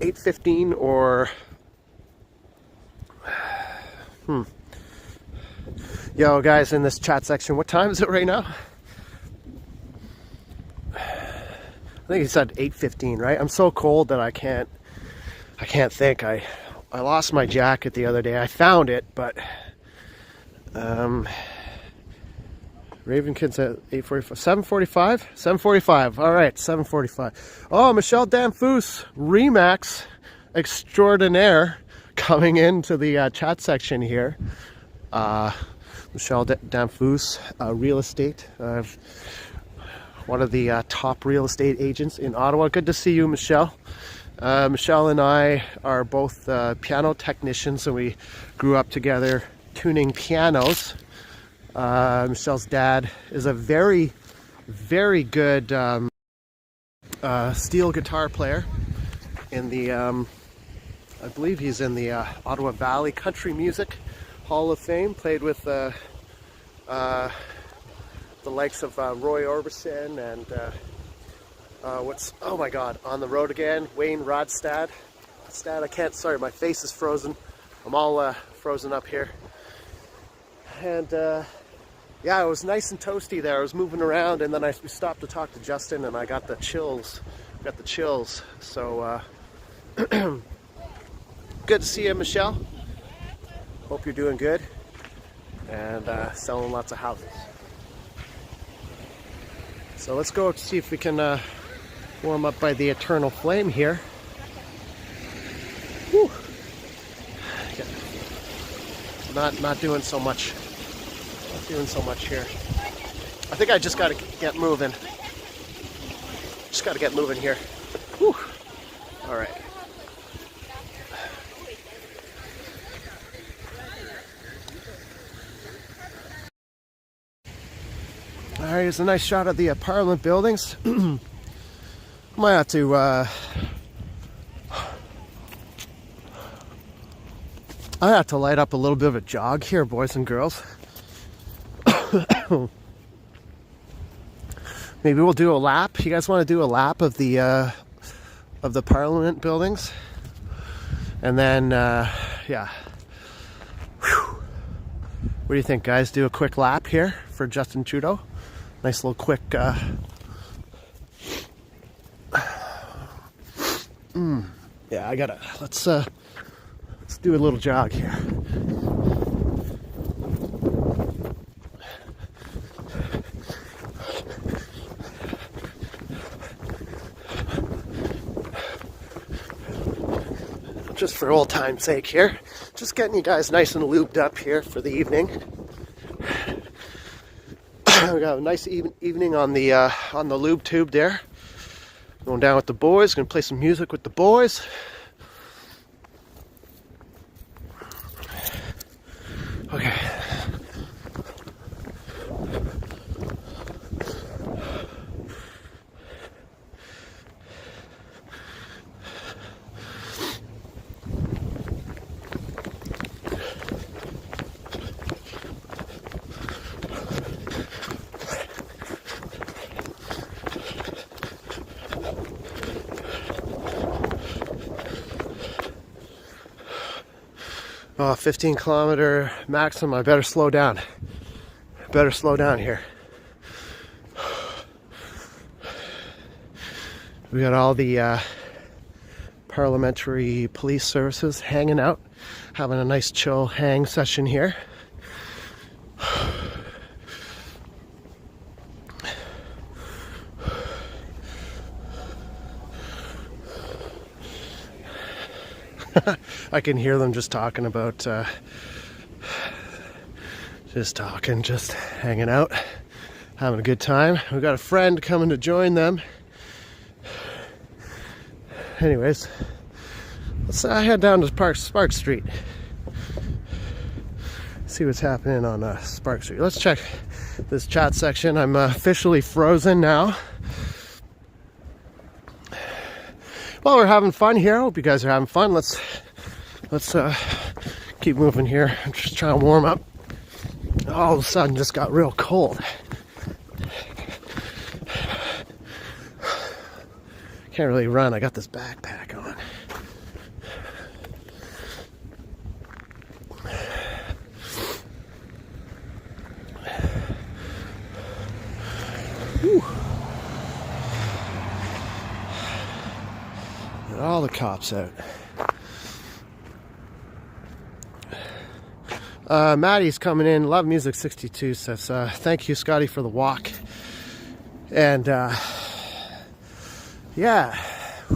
8:15 or. Yo, guys, in this chat section, what time is it right now? I think he said 8:15, right? I'm so cold that I can't think. I lost my jacket the other day. I found it, but Raven Kids at 8:45, 7:45, 7:45. All right, 7:45. Oh, Michelle Danfus, Remax extraordinaire, coming into the chat section here. Michelle Danfus, real estate. One of the top real estate agents in Ottawa. Good to see you, Michelle. Michelle and I are both piano technicians, and we grew up together tuning pianos. Michelle's dad is a very, very good steel guitar player in the, I believe he's in the Ottawa Valley Country Music Hall of Fame. Played with the likes of Roy Orbison and oh my God, On the Road Again, Wayne Rodstad. I can't, sorry, my face is frozen. I'm all frozen up here. And yeah, it was nice and toasty there. I was moving around, and then we stopped to talk to Justin, and I got the chills. So good to see you, Michelle. Hope you're doing good and selling lots of houses. So let's go see if we can warm up by the Eternal Flame here. Whew. Not doing so much. Not doing so much here. I think I just got to get moving. Just got to get moving here. Whew. All right. All right, here's a nice shot of the Parliament buildings. Might have to I have to light up a little bit of a jog here, boys and girls. Maybe we'll do a lap. You guys want to do a lap of the Parliament buildings? And then yeah. Whew. What do you think, guys? Do a quick lap here for Justin Trudeau. Nice little quick yeah, I gotta let's do a little jog here. Just for old time's sake here. Just getting you guys nice and lubed up here for the evening. We got a nice evening on the lube tube there. Going down with the boys. Gonna play some music with the boys. Okay. Oh, 15-kilometer maximum. I better slow down. Better slow down here. We got all the parliamentary police services hanging out, having a nice chill hang session here. I can hear them just talking about, just hanging out, having a good time. We've got a friend coming to join them. Anyways, let's head down to Spark Street. See what's happening on Spark Street. Let's check this chat section. I'm officially frozen now. Well, we're having fun here. I hope you guys are having fun. Let's keep moving here. I'm just trying to warm up. All of a sudden, just got real cold. Can't really run. I got this backpack on. Whew. Get all the cops out. Maddie's coming in. Love Music 62 says, thank you, Scotty, for the walk. And yeah.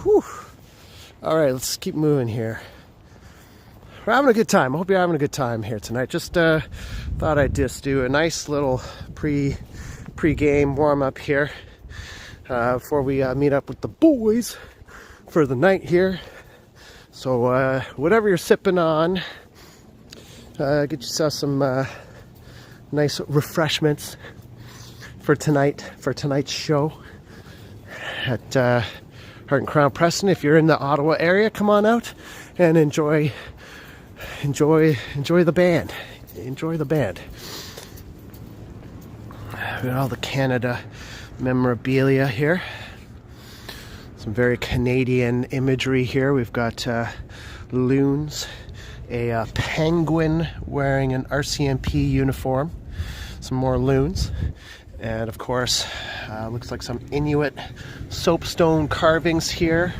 Whew. All right, let's keep moving here. We're having a good time. I hope you're having a good time here tonight. Just thought I'd just do a nice little pre-game warm-up here before we meet up with the boys for the night here. So whatever you're sipping on, get yourself some nice refreshments for tonight's show at Heart and Crown Preston. If you're in the Ottawa area, come on out and enjoy the band. Enjoy the band. We got all the Canada memorabilia here. Some very Canadian imagery here. We've got loons, a penguin wearing an RCMP uniform, some more loons, and of course looks like some Inuit soapstone carvings here.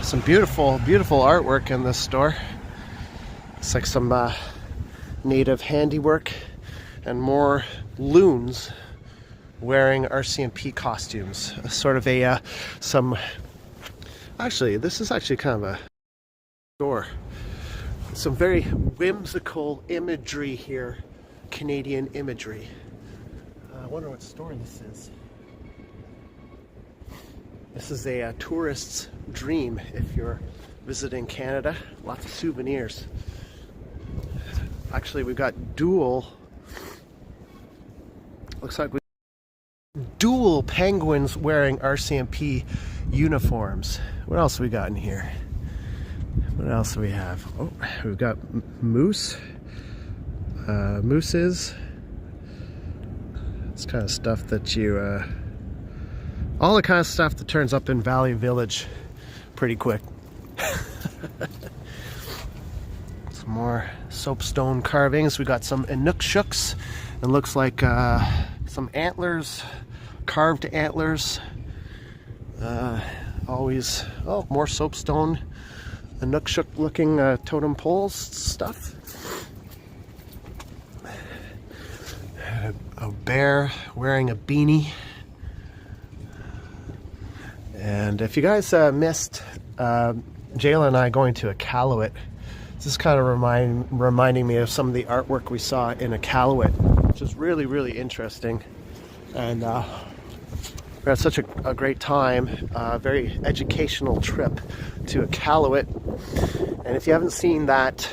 Some beautiful artwork in this store. It's like some native handiwork and more loons wearing RCMP costumes. Sort of a actually, this is actually kind of a store. Some very whimsical imagery here, Canadian imagery. I wonder what store this is. This is a tourist's dream if you're visiting Canada. Lots of souvenirs. Actually, we've got dual penguins wearing RCMP uniforms. What else we got in here? What else do we have? Oh, we've got mooses. It's kind of stuff that you, all the kind of stuff that turns up in Valley Village pretty quick. Some more soapstone carvings. We got some Inukshuks. It looks like some antlers, carved antlers. Always, oh, more soapstone, Inukshuk looking totem poles stuff. A bear wearing a beanie. And if you guys missed Jayla and I going to Iqaluit, this is kind of reminding me of some of the artwork we saw in Iqaluit, which is really, really interesting. And we had such a great time, very educational trip to Iqaluit. And if you haven't seen that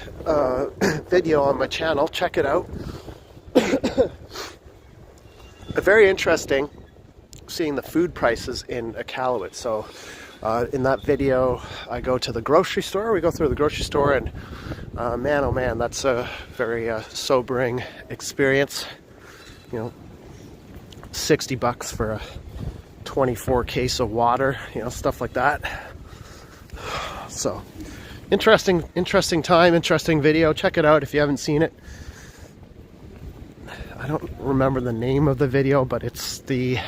video on my channel, check it out. Very interesting seeing the food prices in Iqaluit. So in that video, I go to the grocery store. We go through the grocery store, and man, oh man, that's a very sobering experience. You know, $60 for a 24 case of water, you know, stuff like that. So interesting time, interesting video. Check it out if you haven't seen it. I don't remember the name of the video, but it's the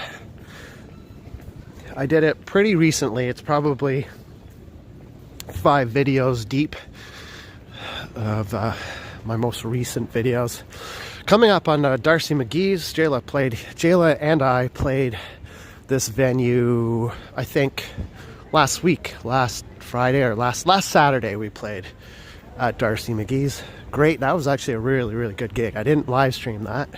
I did it pretty recently. It's probably 5 videos deep of my most recent videos. Coming up on Darcy McGee's, Jayla and I played this venue, I think last week, last Friday or last Saturday we played at Darcy McGee's. Great, that was actually a really, really good gig. I didn't live stream that.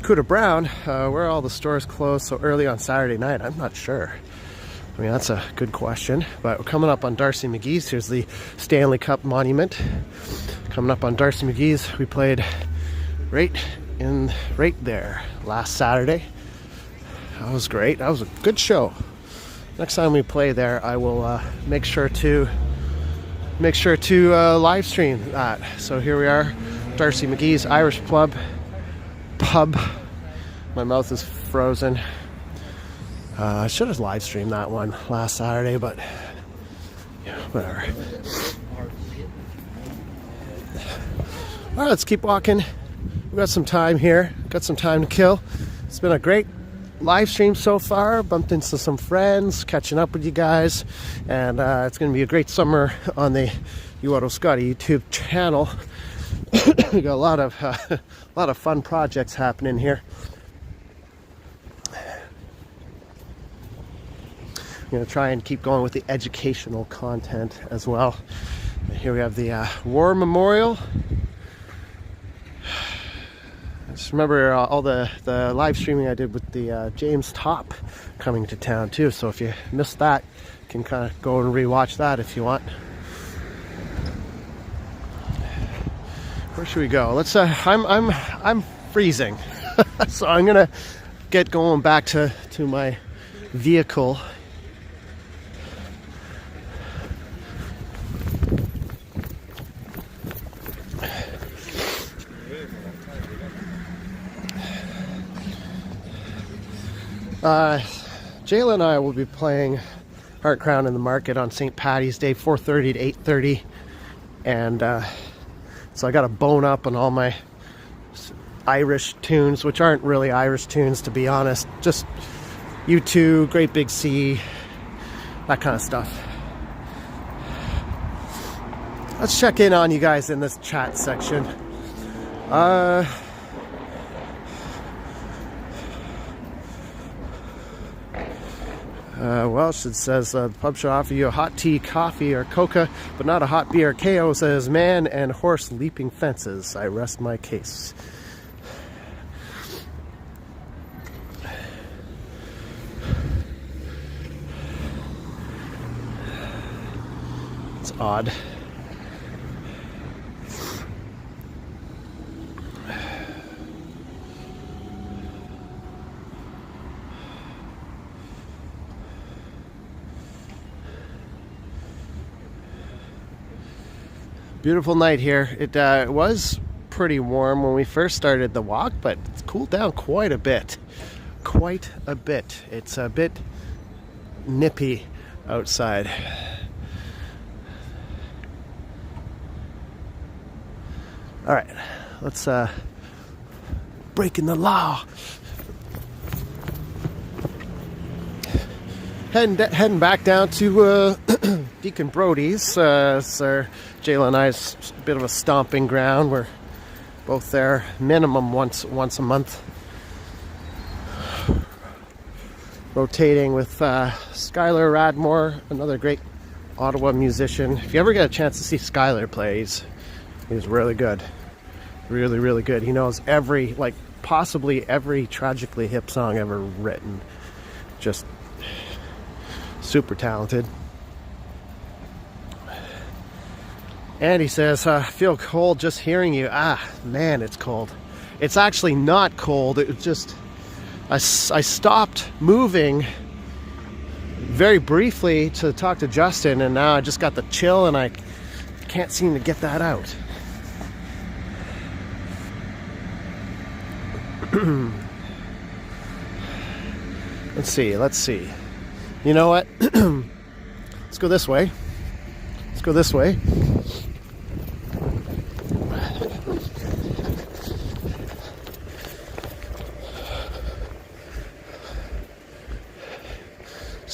Cuda Brown, where are all the stores closed so early on Saturday night? I'm not sure. I mean, that's a good question. But we're coming up on Darcy McGee's. Here's the Stanley Cup Monument. Coming up on Darcy McGee's, we played right there last Saturday. That was great. That was a good show. Next time we play there, I will make sure to live stream that. So here we are, Darcy McGee's Irish Pub. My mouth is frozen. I should have live streamed that one last Saturday, but yeah, whatever. All right, let's keep walking. We've got some time here. Got some time to kill. It's been a great live stream so far. Bumped into some friends, catching up with you guys, and it's going to be a great summer on the UOttawaScotty YouTube channel. We got a lot of fun projects happening here. I'm going to try and keep going with the educational content as well. And here we have the War Memorial. Just remember all the live streaming I did with the James Top coming to town too. So if you missed that, you can kind of go and rewatch that if you want. Where should we go? Let's. I'm freezing, so I'm gonna get going back to my vehicle. Jayla and I will be playing Heart Crown in the Market on St. Paddy's Day, 4:30 to 8:30, and so I got a bone up on all my Irish tunes, which aren't really Irish tunes, to be honest. Just U2, Great Big Sea, that kind of stuff. Let's check in on you guys in this chat section. Welsh, it says the pub should offer you a hot tea, coffee, or coca, but not a hot beer. KO says man and horse leaping fences. I rest my case. It's odd. Beautiful night here. It was pretty warm when we first started the walk, but it's cooled down quite a bit. It's a bit nippy outside. All right, let's breaking the law. Heading back down to Deacon Brody's. Sir Jayla and I's bit of a stomping ground. We're both there minimum once a month. Rotating with Skylar Radmore, another great Ottawa musician. If you ever get a chance to see Skylar play, he's really good. Really, really good. He knows possibly every Tragically Hip song ever written. Just super talented. And he says, I feel cold just hearing you. Man, it's cold. It's actually not cold. It was just, I stopped moving very briefly to talk to Justin, and now I just got the chill and I can't seem to get that out. Let's see. You know what? Let's go this way.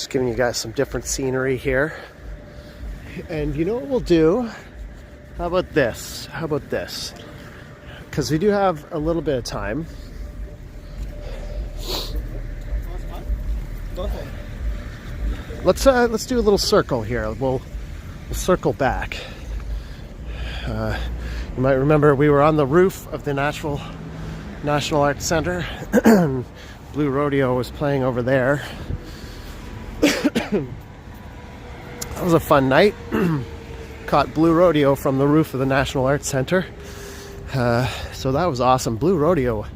Just giving you guys some different scenery here. And you know what we'll do? How about this? How about this? Because we do have a little bit of time. Let's do a little circle here. We'll circle back. You might remember we were on the roof of the National Arts Center. Blue Rodeo was playing over there. That was a fun night. Caught Blue Rodeo from the roof of the National Arts Center. So that was awesome. Blue Rodeo,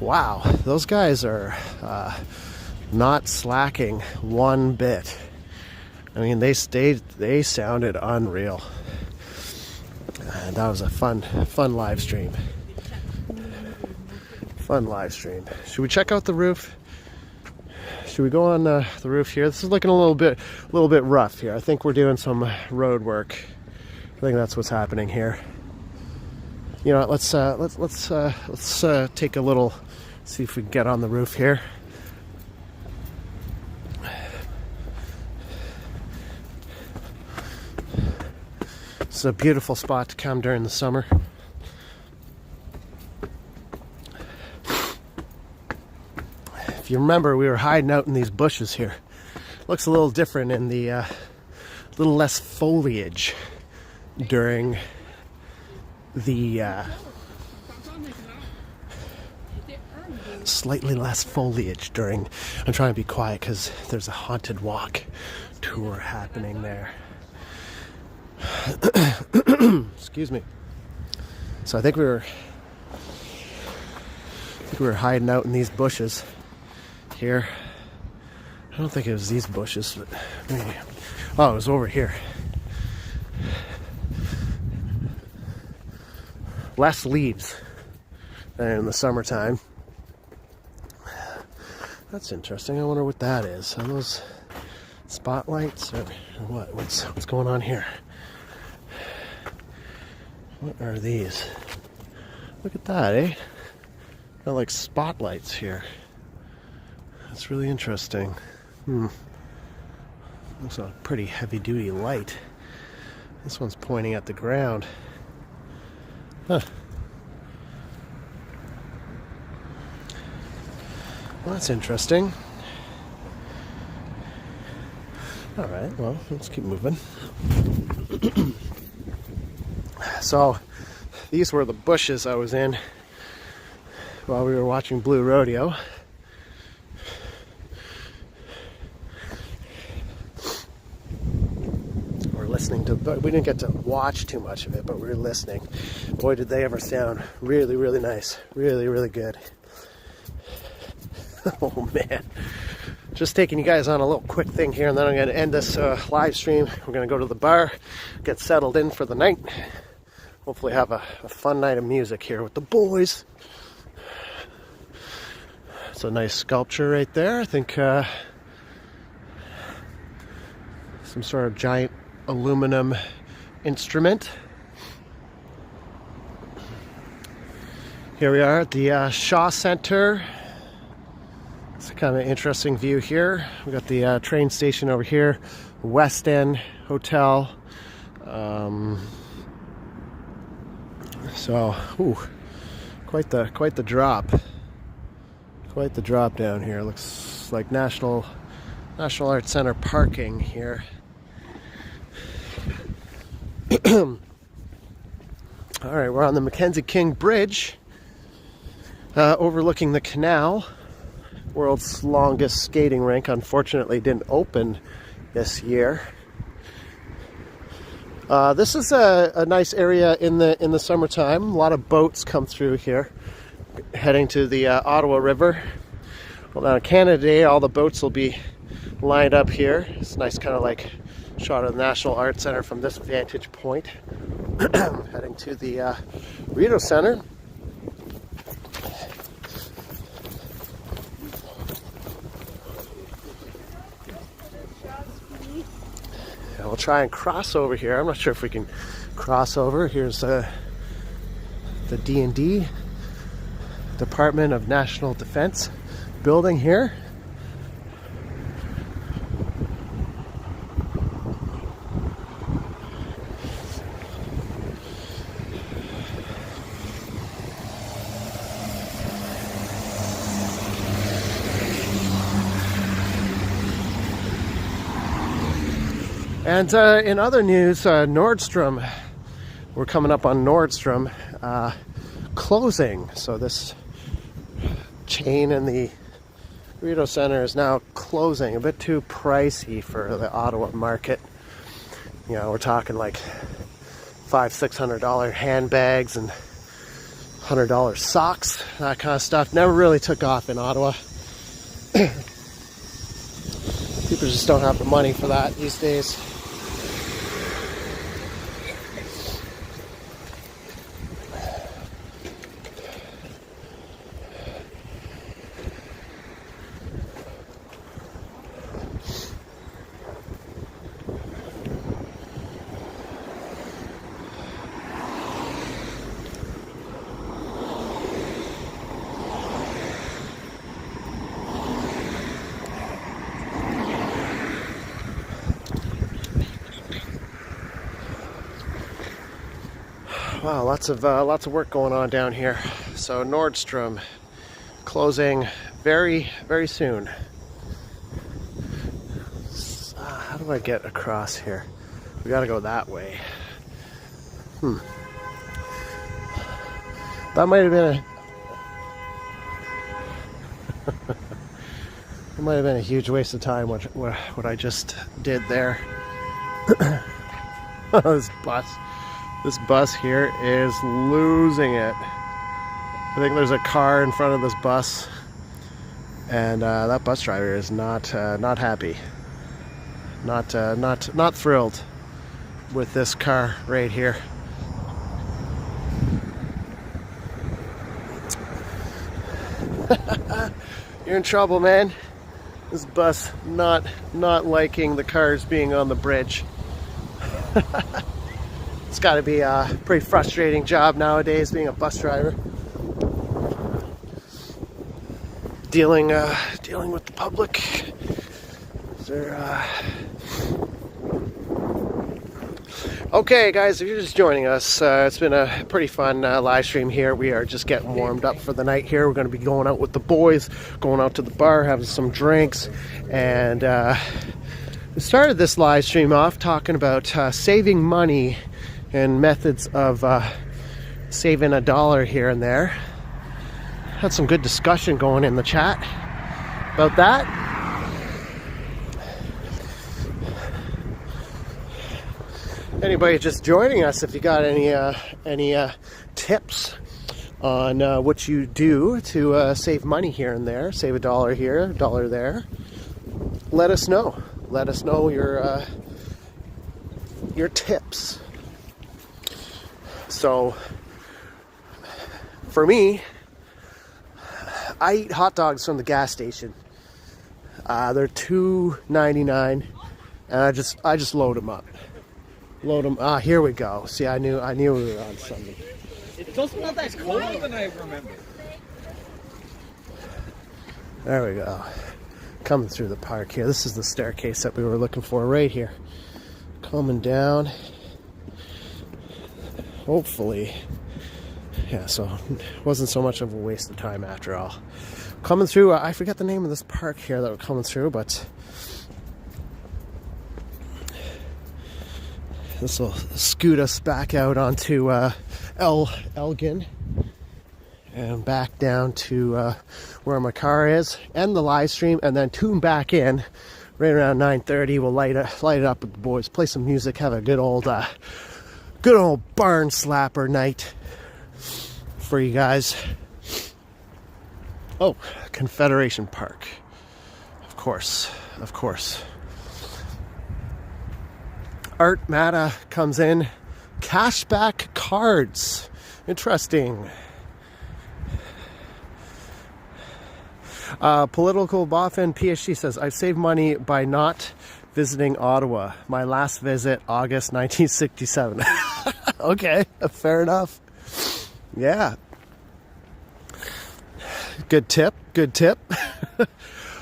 wow, those guys are not slacking one bit. I mean, they sounded unreal. And that was a fun live stream. Fun live stream. Should we check out the roof? Should we go on the roof here? This is looking a little bit rough here. I think we're doing some road work. I think that's what's happening here. You know what, let's take a little, see if we can get on the roof here. It's a beautiful spot to come during the summer. If you remember, we were hiding out in these bushes here. Looks a little different in the little less foliage during the slightly less foliage during. I'm trying to be quiet because there's a haunted walk tour happening there. Excuse me. So I think we were hiding out in these bushes here. I don't think it was these bushes, but maybe. Oh, it was over here. Less leaves than in the summertime. That's interesting. I wonder what that is. Are those spotlights or what? What's going on here? What are these? Look at that, eh? Got like spotlights here. That's really interesting. Looks like a pretty heavy-duty light. This one's pointing at the ground. Huh. Well, that's interesting. All right, well, let's keep moving. So, these were the bushes I was in while we were watching Blue Rodeo. But we didn't get to watch too much of it, but we were listening. Boy, did they ever sound really, really nice. Really, really good. Oh, man. Just taking you guys on a little quick thing here, and then I'm going to end this live stream. We're going to go to the bar, get settled in for the night. Hopefully have a fun night of music here with the boys. It's a nice sculpture right there. I think some sort of giant aluminum instrument. Here we are at the Shaw Center. It's a kind of an interesting view here. We got the train station over here, West End Hotel. So, quite the drop. Quite the drop down here. Looks like National Arts Center parking here. All right, we're on the Mackenzie King Bridge, overlooking the canal. World's longest skating rink. Unfortunately, didn't open this year. This is a nice area in the summertime. A lot of boats come through here, heading to the Ottawa River. Well, on Canada Day, all the boats will be lined up here. It's nice, kind of like shot of the National Arts Center from this vantage point. Heading to the Rideau Center. And we'll try and cross over here. I'm not sure if we can cross over. Here's the D&D, Department of National Defense building here. And in other news, Nordstrom, we're coming up on Nordstrom closing. So this chain in the Rideau Center is now closing. A bit too pricey for the Ottawa market. You know, we're talking like $500-600 handbags and $100 socks, that kind of stuff. Never really took off in Ottawa. People just don't have the money for that these days. Wow, lots of work going on down here. So Nordstrom closing very, very soon. How do I get across here? We gotta go that way. That might have been it might have been a huge waste of time what I just did there. This bus here is losing it. I think there's a car in front of this bus, and that bus driver is not happy, not thrilled with this car right here. You're in trouble, man. This bus not liking the cars being on the bridge. It's got to be a pretty frustrating job nowadays, being a bus driver. Dealing with the public. Okay, guys, if you're just joining us, it's been a pretty fun live stream here. We are just getting warmed up for the night here. We're going to be going out with the boys, going out to the bar, having some drinks, and we started this live stream off talking about saving money and methods of saving $1 here and there. Had some good discussion going in the chat about that. Anybody just joining us, if you got any tips on what you do to save money here and there, save $1 here, $1 there, let us know. Let us know your tips. So, for me, I eat hot dogs from the gas station. They're $2.99, and I just load them up. Load them. Here we go. See, I knew we were on something. It's also not that cold than I remember. There we go. Coming through the park here. This is the staircase that we were looking for right here. Coming down. Hopefully. Yeah, so it wasn't so much of a waste of time after all. Coming through, I forget the name of this park here that we're coming through, but this will scoot us back out onto Elgin and back down to where my car is, end the live stream, and then tune back in right around 9:30. We'll light it up with the boys, play some music, have a good old barn slapper night for you guys. Oh, Confederation Park. Of course. Art Matta comes in. Cashback cards. Interesting. Political Boffin PSG says, I've saved money by not visiting Ottawa. My last visit, August 1967. Okay, fair enough. Yeah. Good tip.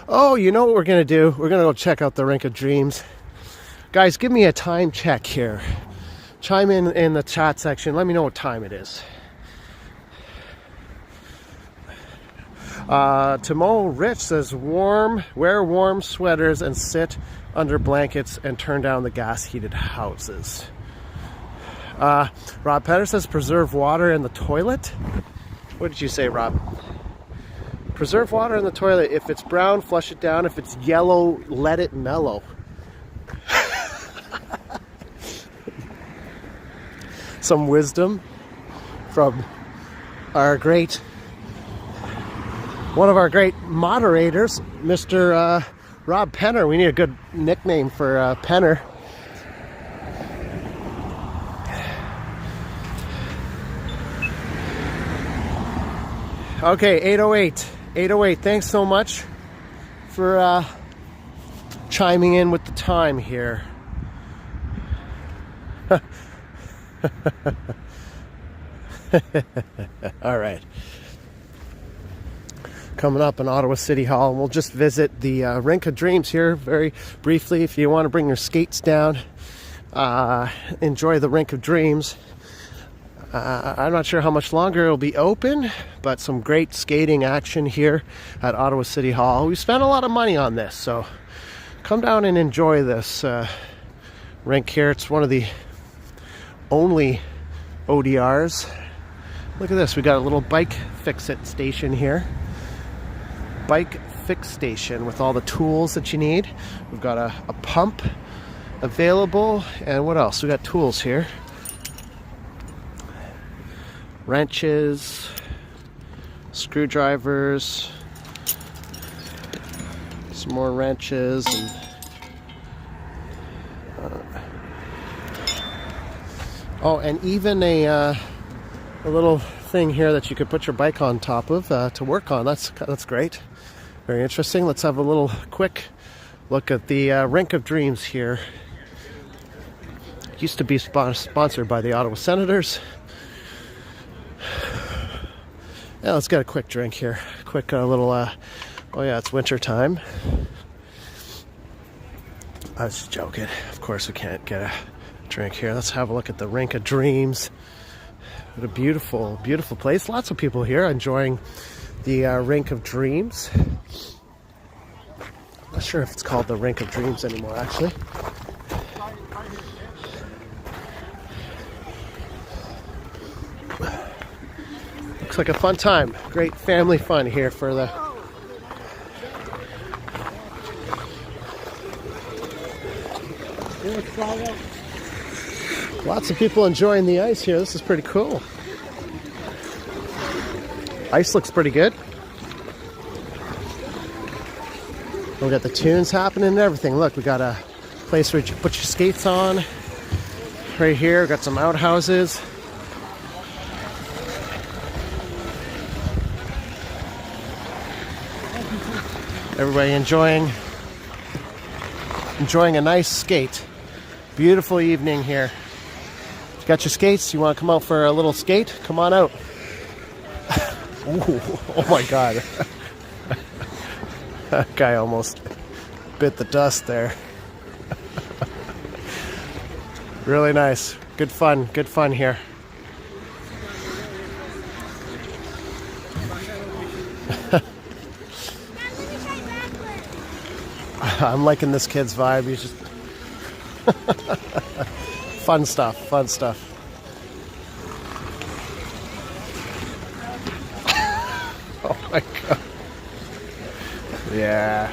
Oh, you know what we're going to do? We're going to go check out the Rink of Dreams. Guys, give me a time check here. Chime in the chat section. Let me know what time it is. Timo Rich says, wear warm sweaters and sit under blankets and turn down the gas-heated houses. Rob Penner says preserve water in the toilet. What did you say, Rob? Preserve water in the toilet. If it's brown, flush it down. If it's yellow, let it mellow. Some wisdom from one of our great moderators, Mr. Rob Penner. We need a good nickname for Penner. Okay, 808. Thanks so much for chiming in with the time here. All right. Coming up in Ottawa City Hall, we'll just visit the Rink of Dreams here very briefly. If you want to bring your skates down, enjoy the Rink of Dreams. I'm not sure how much longer it'll be open, but some great skating action here at Ottawa City Hall. We spent a lot of money on this, so come down and enjoy this rink here. It's one of the only ODRs. Look at this, we got a little bike fix-it station here. Bike fix station with all the tools that you need. We've got a pump available, and what else? We got tools here. Wrenches, screwdrivers, some more wrenches, and oh, and even a little thing here that you could put your bike on top of to work on. That's great. Very interesting. Let's have a little quick look at the Rink of Dreams here. Used to be sponsored by the Ottawa Senators. Yeah, let's get a quick drink here. Quick little, oh yeah, it's winter time. I was just joking. Of course we can't get a drink here. Let's have a look at the Rink of Dreams. What a beautiful, beautiful place. Lots of people here enjoying the Rink of Dreams. I'm not sure if it's called the Rink of Dreams anymore, actually. Looks like a fun time. Great family fun here for the... Lots of people enjoying the ice here. This is pretty cool. Ice looks pretty good. We got the tunes happening and everything. Look, we got a place where you put your skates on. Right here, got some outhouses. Everybody enjoying a nice skate. Beautiful evening here. Got your skates? You want to come out for a little skate? Come on out. Ooh, oh my God. That guy almost bit the dust there. Really nice. Good fun here. I'm liking this kid's vibe. He's just fun stuff. Oh my God. Yeah.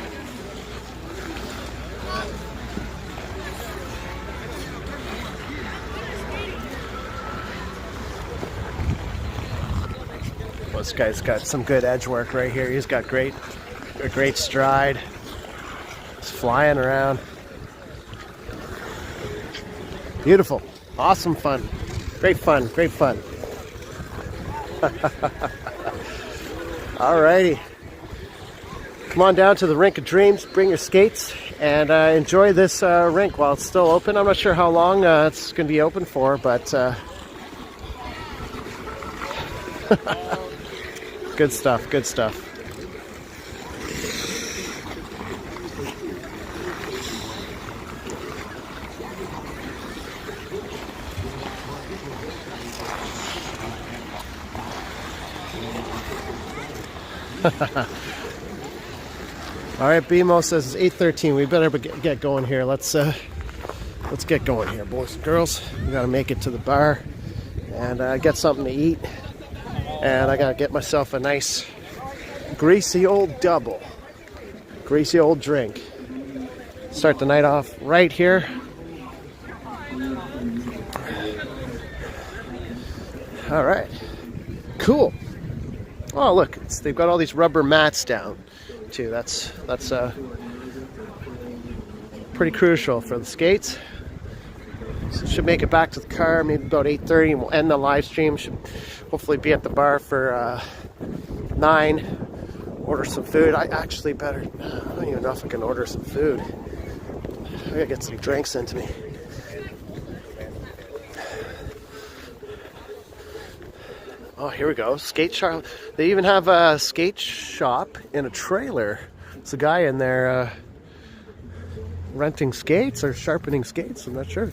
Well, this guy's got some good edge work right here. He's got a great stride. He's flying around. Beautiful. Awesome fun. Great fun. Alrighty. Come on down to the Rink of Dreams, bring your skates, and enjoy this rink while it's still open. I'm not sure how long it's going to be open for, but good stuff. All right, BMO says it's 8:13. We better get going here. Let's get going here, boys and girls. We gotta make it to the bar and get something to eat. And I gotta get myself a nice greasy old double, greasy old drink. Start the night off right here. All right, cool. Oh, look, they've got all these rubber mats down too. That's pretty crucial for the skates. So should make it back to the car maybe about 8:30, and we'll end the live stream. Should hopefully be at the bar for 9. Order some food. I actually better. I don't even know if I can order some food. I gotta get some drinks into me. Oh, here we go. Skate shop. They even have a skate shop in a trailer. There's a guy in there renting skates or sharpening skates. I'm not sure.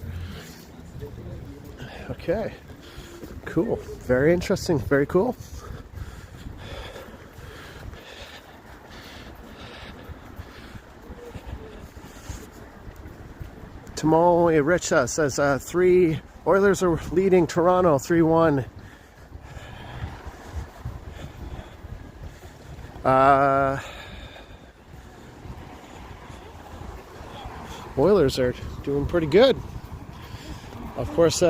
Okay. Cool. Very interesting. Very cool. Tomo Rich says 3 Oilers are leading Toronto 3-1. Oilers are doing pretty good. Of course,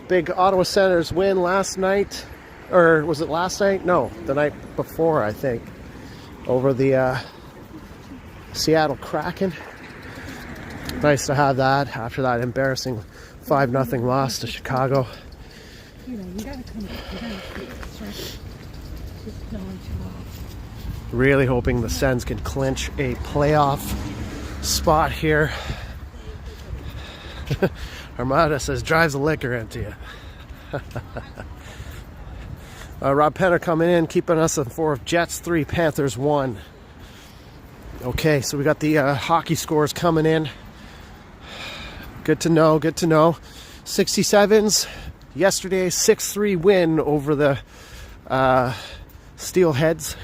big Ottawa Senators win last night, or was it last night? No, the night before, I think, over the Seattle Kraken. Nice to have that after that embarrassing 5-0 loss to Chicago. You know, you gotta come. Really hoping the Sens can clinch a playoff spot here. Armada says drives the liquor into you. Rob Penner coming in, keeping us at 4. Jets 3, Panthers 1. Okay, so we got the hockey scores coming in. Good to know, good to know. 67s yesterday, 6-3 win over the Steelheads.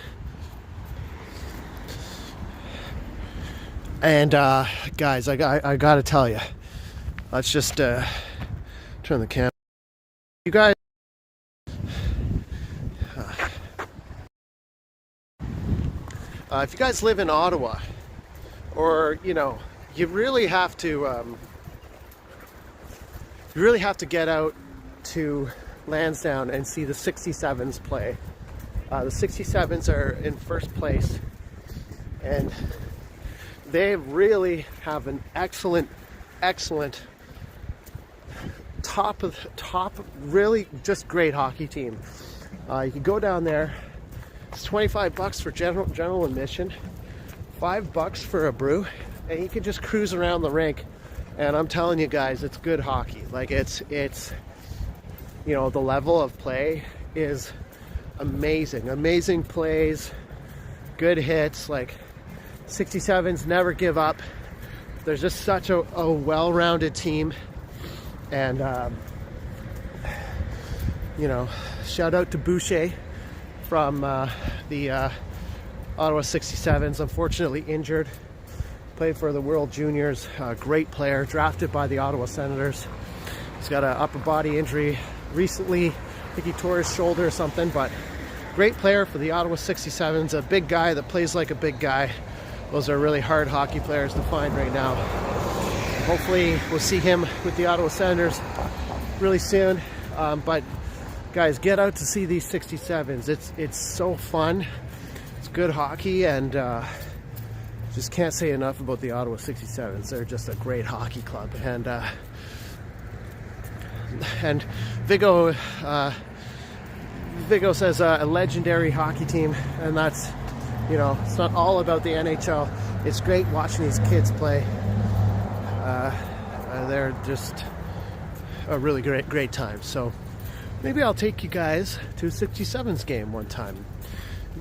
And guys, I gotta tell you, let's just turn the camera. You guys, if you guys live in Ottawa, or you know, you really have to get out to Lansdowne and see the 67s play. The 67s are in first place, and they really have an excellent top, really just great hockey team. You can go down there. It's $25 for general admission, $5 for a brew, and you can just cruise around the rink. And I'm telling you guys, it's good hockey. Like it's you know, the level of play is amazing plays, good hits. Like 67s never give up. There's just such a well-rounded team. And you know, shout out to Boucher from the Ottawa 67s, unfortunately injured. Played for the World Juniors, great player, drafted by the Ottawa Senators. He's got an upper body injury recently. I think he tore his shoulder or something, but great player for the Ottawa 67s, a big guy that plays like a big guy. Those are really hard hockey players to find right now. Hopefully we'll see him with the Ottawa Senators really soon. But guys, get out to see these 67s. It's so fun. It's good hockey, and just can't say enough about the Ottawa 67s. They're just a great hockey club. And Vigo says a legendary hockey team, and that's, you know, it's not all about the NHL. It's great watching these kids play. They're just a really great time. So maybe I'll take you guys to a 67s game one time.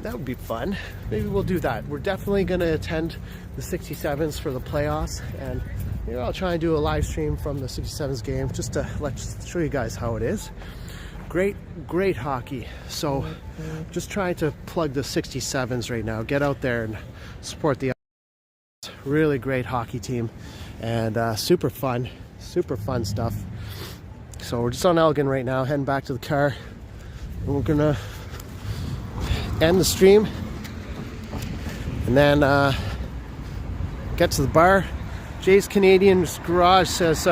That would be fun. Maybe we'll do that. We're definitely going to attend the 67s for the playoffs, and you know, I'll try and do a live stream from the 67s game just to show you guys how it is. Great hockey. So just trying to plug the 67s right now. Get out there and support the really great hockey team, and super fun stuff. So we're just on Elgin right now, heading back to the car, and we're gonna end the stream and then get to the bar. Jay's Canadian Garage says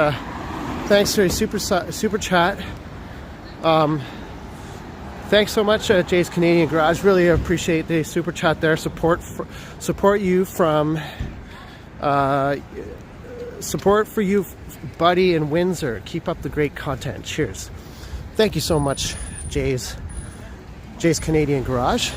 thanks for a super chat. Thanks so much, Jay's Canadian Garage. Really appreciate the super chat there. Support for you, buddy, in Windsor. Keep up the great content. Cheers. Thank you so much, Jay's Canadian Garage.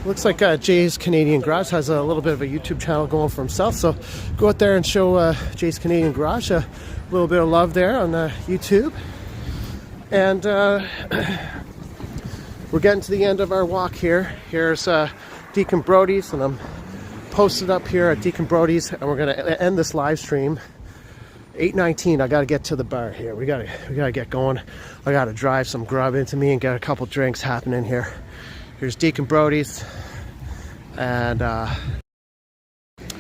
Looks like Jay's Canadian Garage has a little bit of a YouTube channel going for himself, so go out there and show Jay's Canadian Garage a little bit of love there on YouTube. And we're getting to the end of our walk here. Here's Deacon Brody's, and I'm posted up here at Deacon Brody's, and we're gonna end this live stream. 8:19. I gotta get to the bar here. We gotta get going. I gotta drive some grub into me and get a couple drinks happening here. Here's Deacon Brody's, and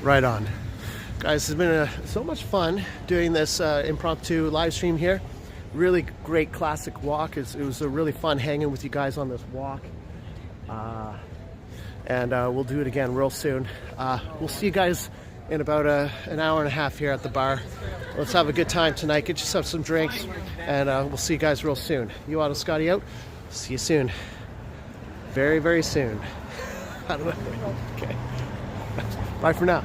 right on, guys. It's been so much fun doing this impromptu live stream here. Really great classic walk. It was a really fun hanging with you guys on this walk, and we'll do it again real soon. We'll see you guys in about an hour and a half here at the bar. Let's have a good time tonight. Get yourself some drinks, and we'll see you guys real soon. UOttawaScotty out. See you soon. Very, very soon. Okay. Bye for now.